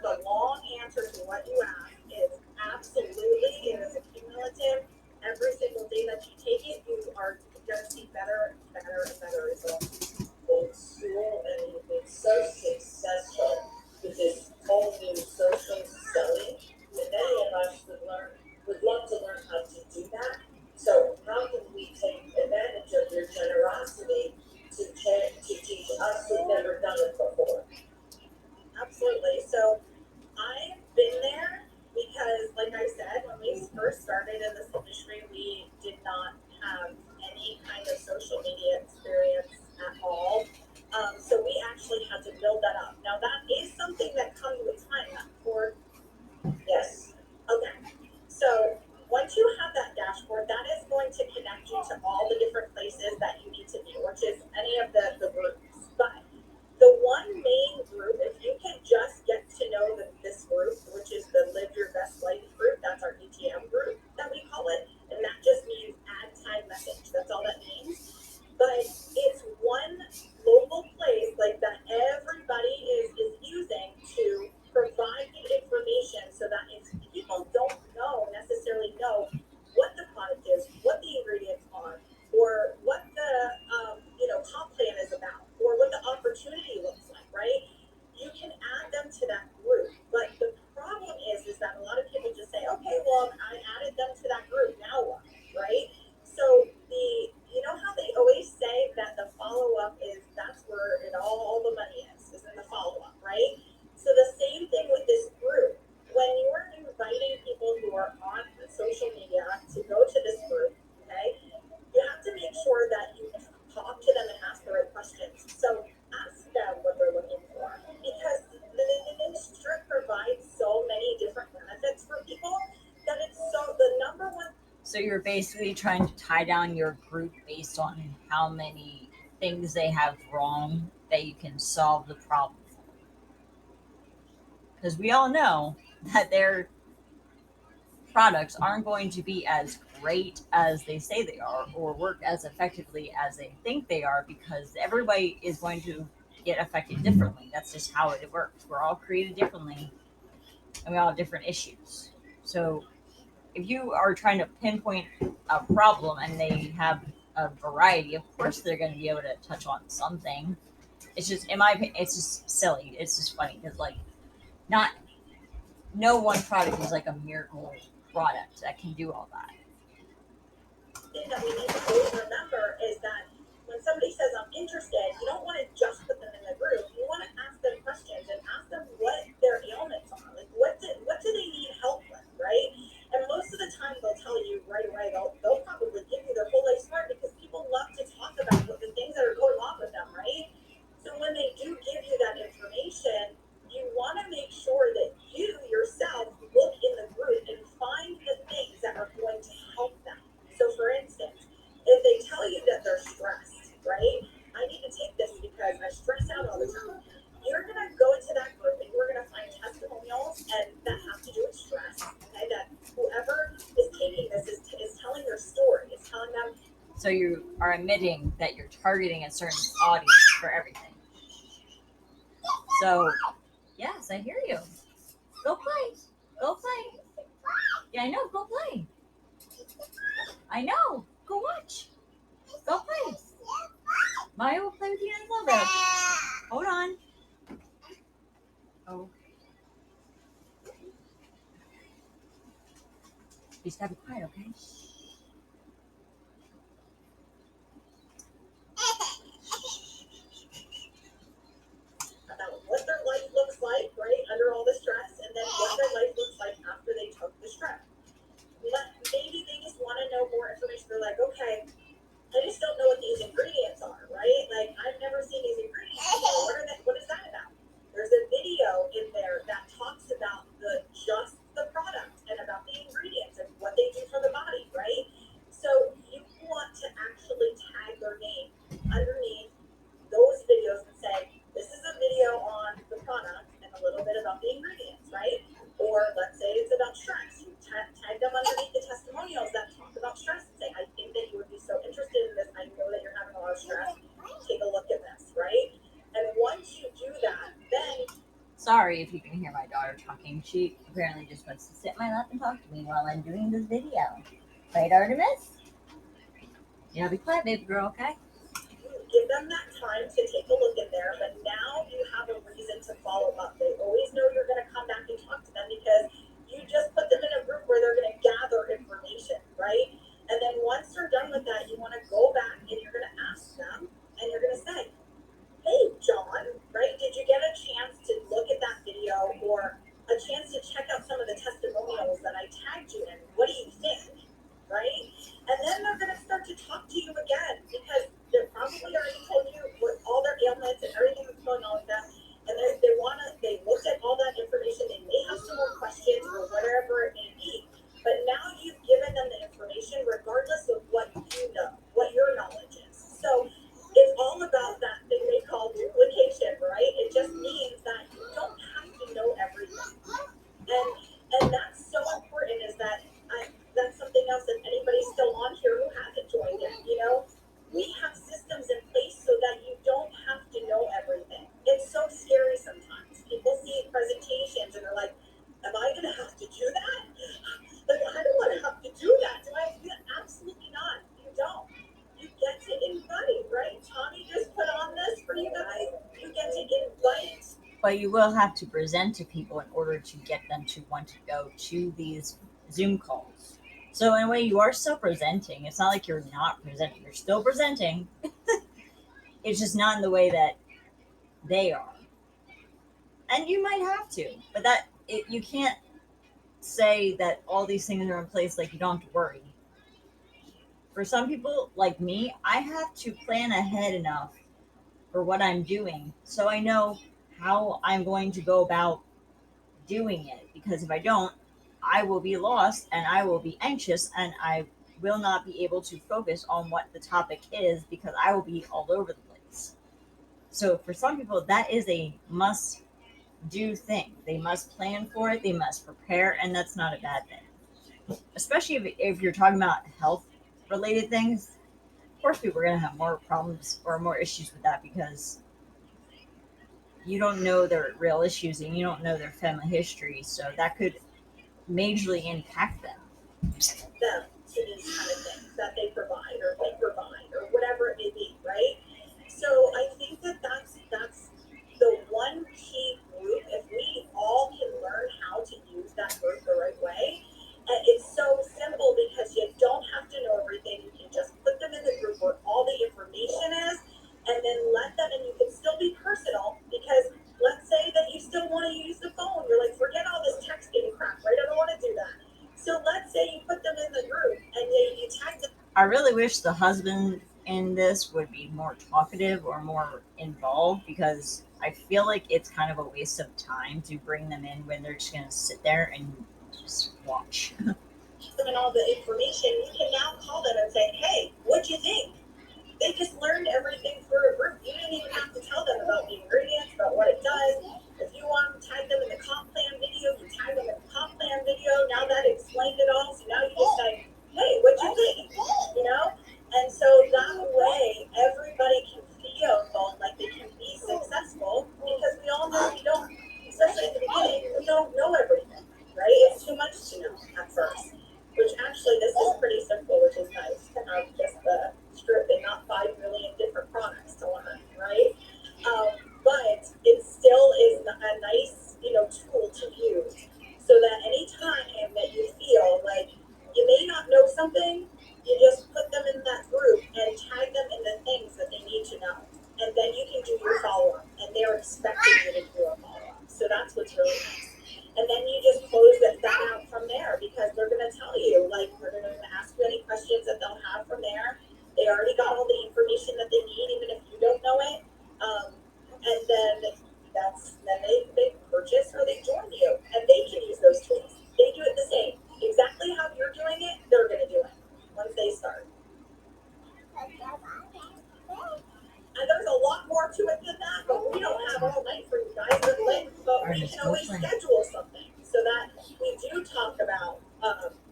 the long answer to what you asked is absolutely. It is a cumulative. Every single day that you take it, you are going to see better and better and better results. Old school and you've been so successful with this whole new social selling, and many of us would love to learn how to do that. So how can we take advantage of your generosity to teach us who've never done it before? Absolutely. So I've been there because, like I said, when we first started in this industry, we did not have any kind of social media experience at all. So we actually had to build that up. Now that is something that comes with time. Yes. Okay. So once you have that dashboard, that is going to connect you to all the different places that you need to be, which is any of the groups. But the one main group, if you can just get to know this group, which is the Live Your Best Life group, that's our ETM group that we call it, and that just means add time message. That's all that means. But it's one local place like that everybody is using to provide you information so that if people don't necessarily know what the product is, what the ingredients are, or what the comp plan is about, or what the opportunity looks like, right? You can add them to that group. But the problem is that a lot of people just say, okay, well, I added them to that group, now what, right? So how they always say that the follow-up that's where all the money is in the follow-up, right? So the same thing with this group. When you're inviting people who are on social media to go to this group, okay, you have to make sure that you talk to them and ask the right questions. So ask them what they're looking for, because the strip provides so many different benefits for people that it's the number one. So you're basically trying to tie down your group based on how many things they have wrong that you can solve the problem. Because we all know that their products aren't going to be as great as they say they are or work as effectively as they think they are, because everybody is going to get affected differently. That's just how it works. We're all created differently and we all have different issues. So if you are trying to pinpoint a problem and they have a variety, of course they're going to be able to touch on something. It's just, in my opinion, it's just silly. It's just funny because, like, not no one product is like a miracle product that can do all that. Thing that we need to always remember is that when somebody says I'm interested, you don't want to just put them in the group. You want to ask them questions and ask them what their ailments are. Like, So you are admitting that you're targeting a certain audience for everything. So, yes, I hear you. Go play. Go play. Yeah, I know. Go play. I know. Go watch. Go play. Maya will play with you in a little bit. Hold on. Oh. You just gotta be quiet, okay? About what their life looks like, right, under all the stress, and then what their life looks like after they took the stress. Maybe they just want to know more information. They're like, okay, I just don't know what these ingredients are, right? Like, I've never seen these ingredients before. What is that about? There's a video in there that talks about just the product and about the ingredients and what they do for the body, right? So you want to actually tag their name underneath those videos and say, this is a video on the product and a little bit about the ingredients, right? Or let's say it's about stress. You tag them underneath the testimonials that talk about stress and say, I think that you would be so interested in this. I know that you're having a lot of stress. Take a look at this, right? And once you do that, then... Sorry if you can hear my daughter talking. She apparently just wants to sit in my lap and talk to me while I'm doing this video. Right, Artemis? You know, be quiet, baby girl, okay? Give them that time to take a look in there, but now you have a reason to follow up. They always know you're going to come back and talk to them because you just put them in a group where they're going to gather information, right? And then once they're done with that, you want to go back and you're going to ask them and you're going to say, hey, John, right? Did you get a chance to look at that video or a chance to check out some of the testimonials that I tagged you in? What do you think, right? And then they're going to start to talk to you again because they're probably already told you what all their ailments and everything that's going on with them. And they looked at all that information. They may have some more questions or whatever it may be. But now you've given them the information regardless of what you know, what your knowledge is. So it's all about that thing they call duplication, right? It just means that you don't have to know everything. And that's so important is that that's something else that anybody's still on here who hasn't joined yet, you know? We have systems in place so that you don't have to know everything. It's so scary sometimes. People see presentations and they're like, am I going to have to do that? Like, I don't want to have to do that. Do I have to do that? Absolutely not. You don't. You get to invite, right? Tommy just put on this for you guys. You get to invite. But you will have to present to people in order to get them to want to go to these Zoom calls. So in a way, you are still presenting. It's not like you're not presenting. You're still presenting. It's just not in the way that they are. And you might have to, but you can't say that all these things are in place like you don't have to worry. For some people like me, I have to plan ahead enough for what I'm doing so I know how I'm going to go about doing it, because if I don't, I will be lost and I will be anxious and I will not be able to focus on what the topic is because I will be all over the place. So for some people, that is a must do thing. They must plan for it, they must prepare, and that's not a bad thing. Especially if you're talking about health related things. Of course, people are going to have more problems or more issues with that because you don't know their real issues and you don't know their family history. So that could majorly impact them. Them to these kind of things that they provide or we provide or whatever it may be, right? So I think that that's the one key group. If we all can learn how to use that group the right way, and it's so simple because you don't have to know everything. You can just put them in the group where all the information is, and then let them. And you can still be personal because let's say that you still want to use the phone. You're like, forget all this texting crap, right? I don't want to do that. So let's say you put them in the group and you tag them. I really wish the husband in this would be more talkative or more involved because I feel like it's kind of a waste of time to bring them in when they're just going to sit there and just watch. Them and all the information, you can now call them and say, hey, what'd you think? They just learned everything for a group. You didn't even have to tell them about the ingredients, about what it does. If you want to tag them in the comp plan video, you tag them in the comp plan video. Now that explained it all, so now you just say, hey, what'd you think? You know? And so gonna tell you, like, they're gonna ask you any questions that they'll have from there. They already got all the information that they need, even if you don't know it. And then they purchase or they join you, and they can use those tools. They do it the same, exactly how you're doing it. They're gonna do it once they start. And there's a lot more to it than that, but we don't have all night for you guys. But we can always schedule something so that we do talk about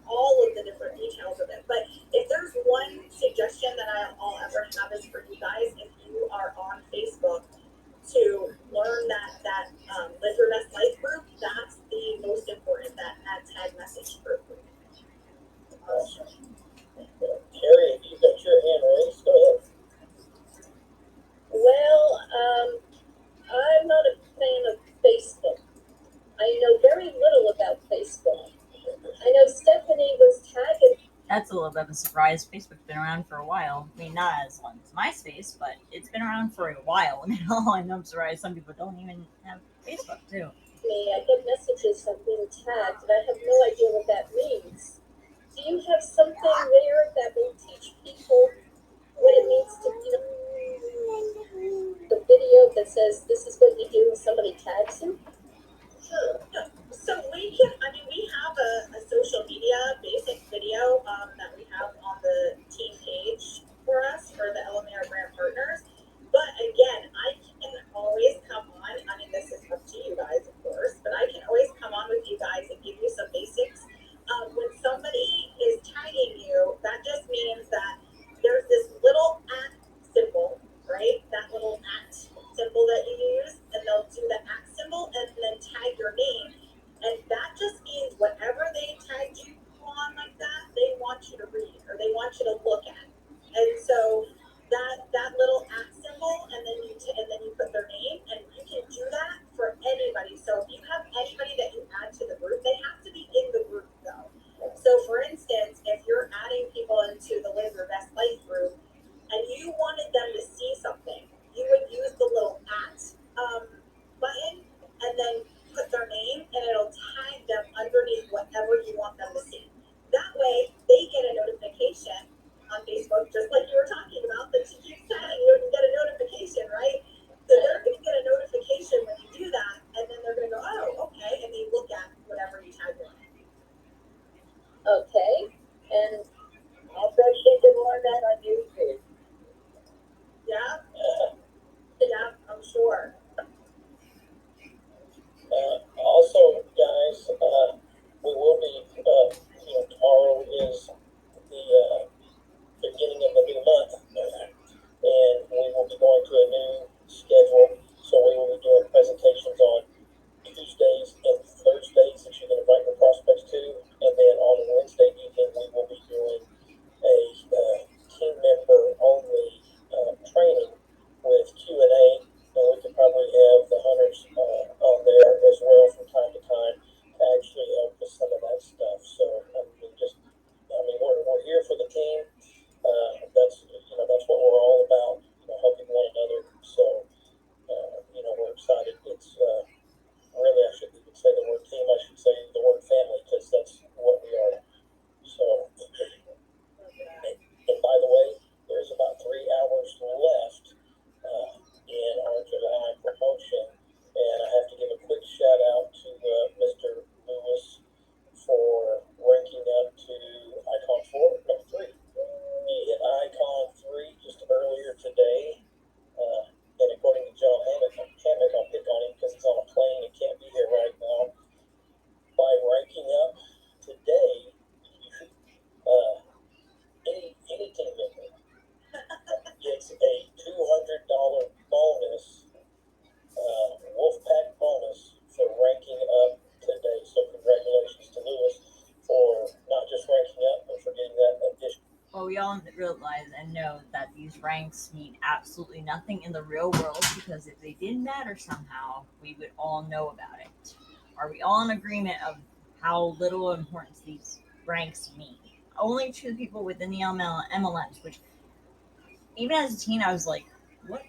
all of the different details of it. But if there's one suggestion that I'll ever have is for you guys, if you are on Facebook, to learn that Live Your Best Life group, that's the most important, that ad tag message group. Carrie, if you've got your hand raised, go ahead. Well, I'm not a fan of Facebook. I know very little about Facebook. I know Stephanie was tagging. That's a little bit of a surprise. Facebook's been around for a while. I mean, not as long as MySpace, but it's been around for a while. And I'm surprised some people don't even have Facebook, too. I get messages of being tagged, and I have no idea what that means. Do you have something there that will teach people what it means to, the video that says this is what you do when somebody tags you? Sure. Yeah. So we have a social media basic video that we have on the team page for us, for the Elomir brand partners. But again, I can always come on. I mean, this is up to you guys, of course, but I can always come on with you guys and give you some basics. When somebody is tagging you, that just means that there's this little @ symbol, right? That little @ symbol that you use, and they'll do the @ symbol and then tag your name. And that just means whatever they tagged you on like that, they want you to read or they want you to look at. And so that little @ symbol, and then you put their name, and you can do that for anybody. So if you have anybody that you add to the group, they have to be in the group though. So for instance, if you're adding people into the Live Your Best Life group and you wanted them to see something, you would use the little @ button and then put their name, and it'll tag them underneath whatever you want them to see. That way, they get a notification on Facebook, just like you were talking about, that you keep tagging, you can get a notification, right? So they're going to get a notification when you do that, and then they're going to go, oh, okay, and they look at whatever you tag them. Okay, and I'll bet you can learn that on YouTube. Yeah? Yeah, I'm sure. Also, guys, we will be, tomorrow is the beginning of the new month, and we will be going to a new schedule. So we will be doing presentations on Tuesdays and Thursdays that you can invite your prospects to, and then on Wednesday evening we will be doing a team member only training with Q&A, and we could probably have the hunters on there as well from time to time to actually help with some of that stuff. So we're here for the team. That's what we're all about, helping one another. So we're excited. It's really, I shouldn't even say the word team. I should say the word family, because that's what we are. So, and by the way, there's about 3 hours left in our July promotion, and I have to give a quick shout out to Mr. Lewis for ranking up to Icon 4, no 3. He hit Icon 3 just earlier today, and according to John Hammett, I'll pick on him because he's on a plane and can't be here right now. By ranking up today, any team member gets a $200 bonus, Wolfpack bonus for ranking up today. So congratulations to Lewis for not just ranking up, but for getting that addition. Well, we all realize and know that these ranks mean absolutely nothing in the real world, because if they did matter somehow, we would all know about it. Are we all in agreement of how little importance these ranks mean? Only to the people within the MLMs, which even as a teen, I was like, what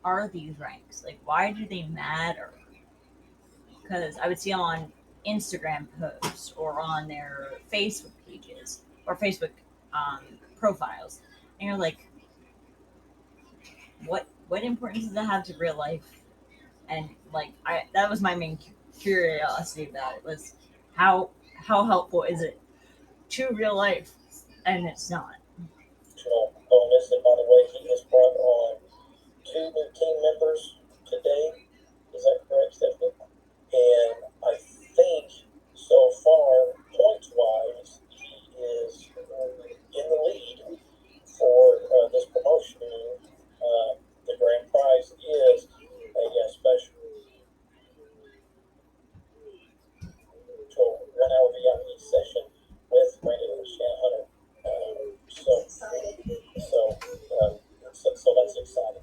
are these ranks? Like, why do they matter? Because I would see them on Instagram posts or on their Facebook pages or Facebook profiles, and you're like, what importance does that have to real life? And like, I that was my main curiosity about it, was how helpful is it to real life, and it's not. Bonus, and by the way, he has brought on 2 new team members today. Is that correct, Stephanie? And I think so far, points wise, he is in the lead for this promotion. The grand prize is a special 1 hour VIP session with Brandon and Shannon Hunter. So that's exciting.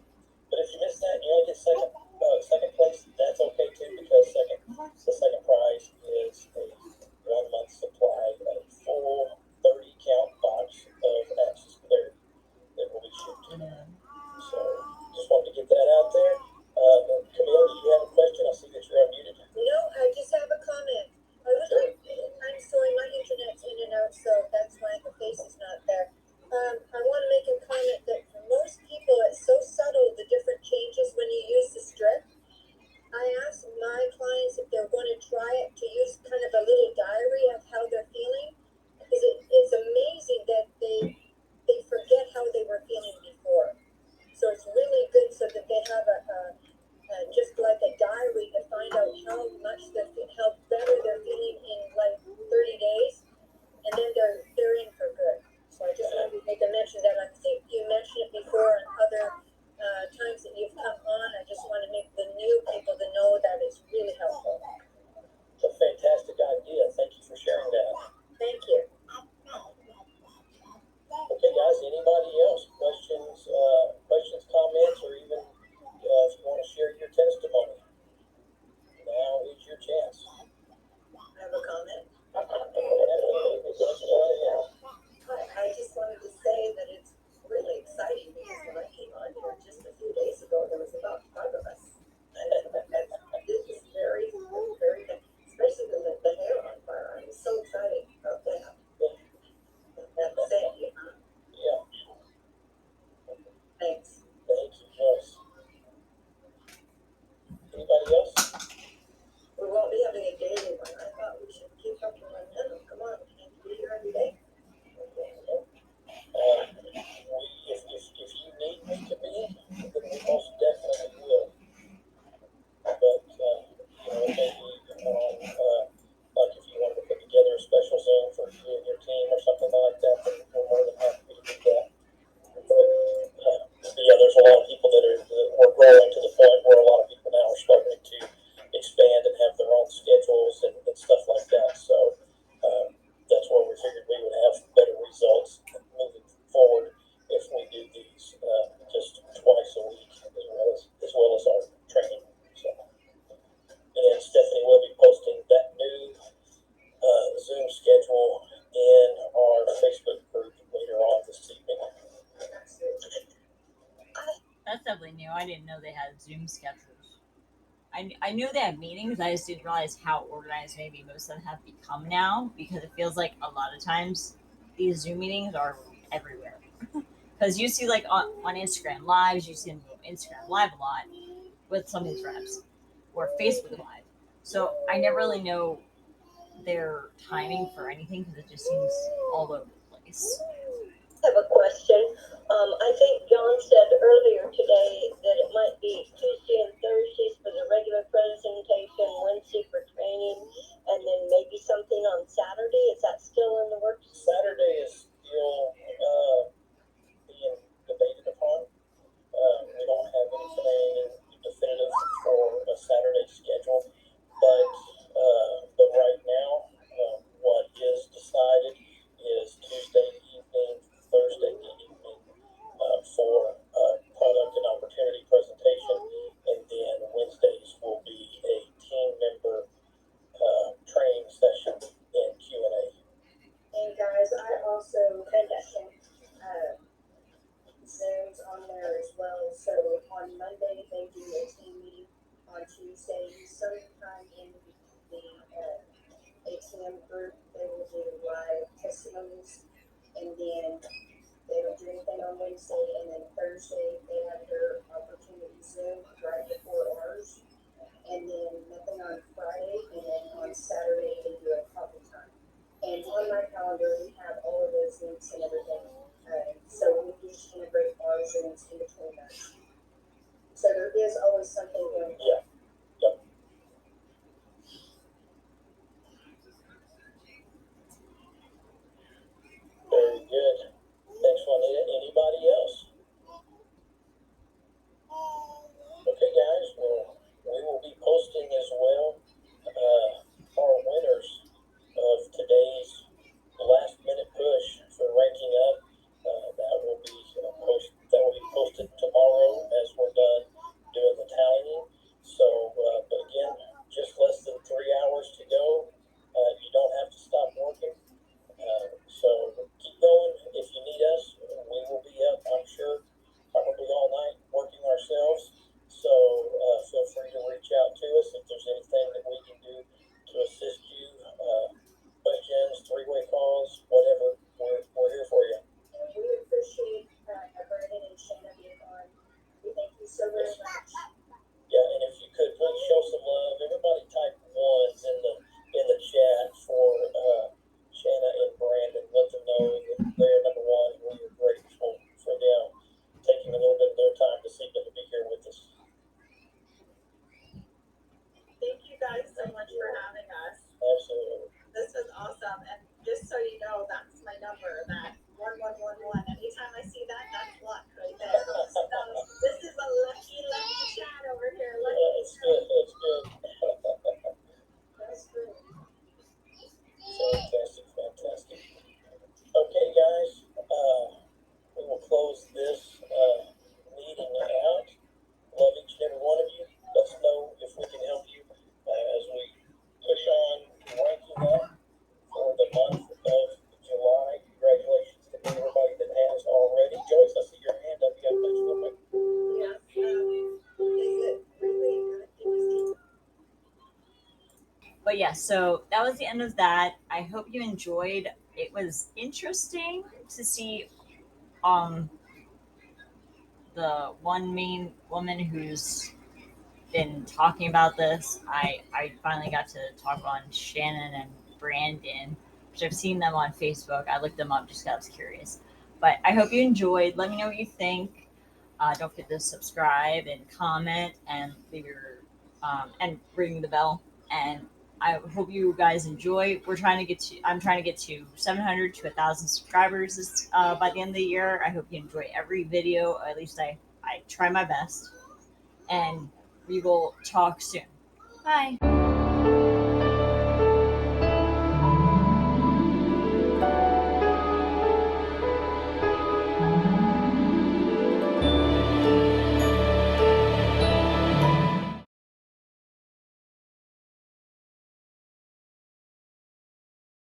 But if you miss that, you only get second place. That's okay too, because the second prize is a 1 month supply of a full 30 count box of Access Clarity that will be shipped. So just wanted to get that out there. Camille, do you have a question? I see that you're unmuted. No, I just have a comment. I'm sorry, my internet's in and out, so that's why the face is not there. I want to make a comment that for most people, it's so subtle, the different changes when you use the strip. I asked my clients if they're going to try it, to use kind of a little diary of how they're feeling, because it's amazing that they forget how they were feeling before. So it's really good so that they have just like a diary to find out how better they're feeling in like 30 days, and then they're in for good. So I just wanted to make a mention that I think you mentioned it before in other times that you've come on. I just want to make the new people to know that it's really helpful. It's a fantastic idea. Thank you for sharing that. Thank you. Okay, guys, anybody else? Questions, comments, or even if you want to share your testimony, now is your chance. I have a comment. I just wanted to say that it's really exciting because when I came on here just a few days ago, there was about 5 of us. This is very, very good, especially the hair on fire. I'm so excited about that. That's it. Yeah. Thanks. Thank you, Joyce. Anybody else? We won't be having a daily one. I thought we should keep up with momentum. Come on, we need to be here every day. If you need me to be, then we most definitely will. But it may be on like if you wanted to put together a special Zoom for you and your team or something like that, then we're more than happy to do that. But there's a lot of people that we're growing to the point where a lot of people now are starting to expand and have their own schedules and stuff like that. So that's where we figured we would have better results moving forward if we do these just twice a week as well as our training. So, and Stephanie will be posting that new Zoom schedule in our Facebook group later on this evening. That's definitely new. I didn't know they had Zoom schedules. I knew they had meetings. I just didn't realize how organized maybe most of them have become now, because it feels like a lot of times these Zoom meetings are everywhere. Because you see, like on Instagram Lives, you see them go Instagram Live a lot with some of these reps, or Facebook Live. So I never really know their timing for anything, because it just seems all over the place. I have a question. I think John said earlier today that it might be Tuesday and Thursdays for the regular presentation, Wednesday for training, and then maybe something on Saturday. Is that still in the works? Saturday is still being debated upon. We don't have anything definitive for a Saturday schedule, but right now, what is decided is Tuesday evening, Thursday evening for product and opportunity presentation, and then Wednesdays will be a team member training session and Q&A. Thank and then they don't do anything on Wednesday, and then Thursday they have their opportunity Zoom right before ours, and then nothing on Friday, and then on Saturday they do a coffee time. And on my calendar we have all of those links and everything, so we just integrate our Zooms in between us. So there is always something going on. Yeah. Yep. Very good. Thanks, Juanita. Anybody else? Okay, guys. Well, we will be posting as well our winners of today's last minute push for ranking up. That will be posted tomorrow as we're done doing the tallying. So, but again, just less than 3 hours to go. You don't have to stop working. So keep going. If you need us, we will be up, I'm sure, probably all night working ourselves. So feel free to reach out to us if there's anything that we can do to assist you. Questions, three-way calls, whatever. We're here for you. And we appreciate Brandon and Shanna being on. We thank you so very much. Yeah, and if you could please show some love. Everybody type ones in the chat for Shanna and Brandon. Let them know that they're number one. We are grateful for them taking a little bit of their time this evening to be here with us. Thank you guys so much for having us. Absolutely. This was awesome. And just so you know, that's my number, that 1111. Anytime I see that, that's luck right there. So this is a lucky chat over here. That's good. That's good. That's great. Fantastic. Okay, guys. We will close this meeting out. Love each and every one of you. Let us know if we can help you as we push on ranking up for the month of July. Congratulations to everybody that has already. Joyce, I see your hand up. You got a question real quick? Yes. Is it really good? But yeah, so that was the end of that. I hope you enjoyed. It was interesting to see the one main woman who's been talking about this. I finally got to talk on Shannon and Brandon, which I've seen them on Facebook. I looked them up just because I was curious. But I hope you enjoyed. Let me know what you think. Don't forget to subscribe and comment and leave your and ring the bell. And I hope you guys enjoy. I'm trying to get to 700 to 1,000 subscribers by the end of the year. I hope you enjoy every video. Or at least I try my best. And we will talk soon. Bye.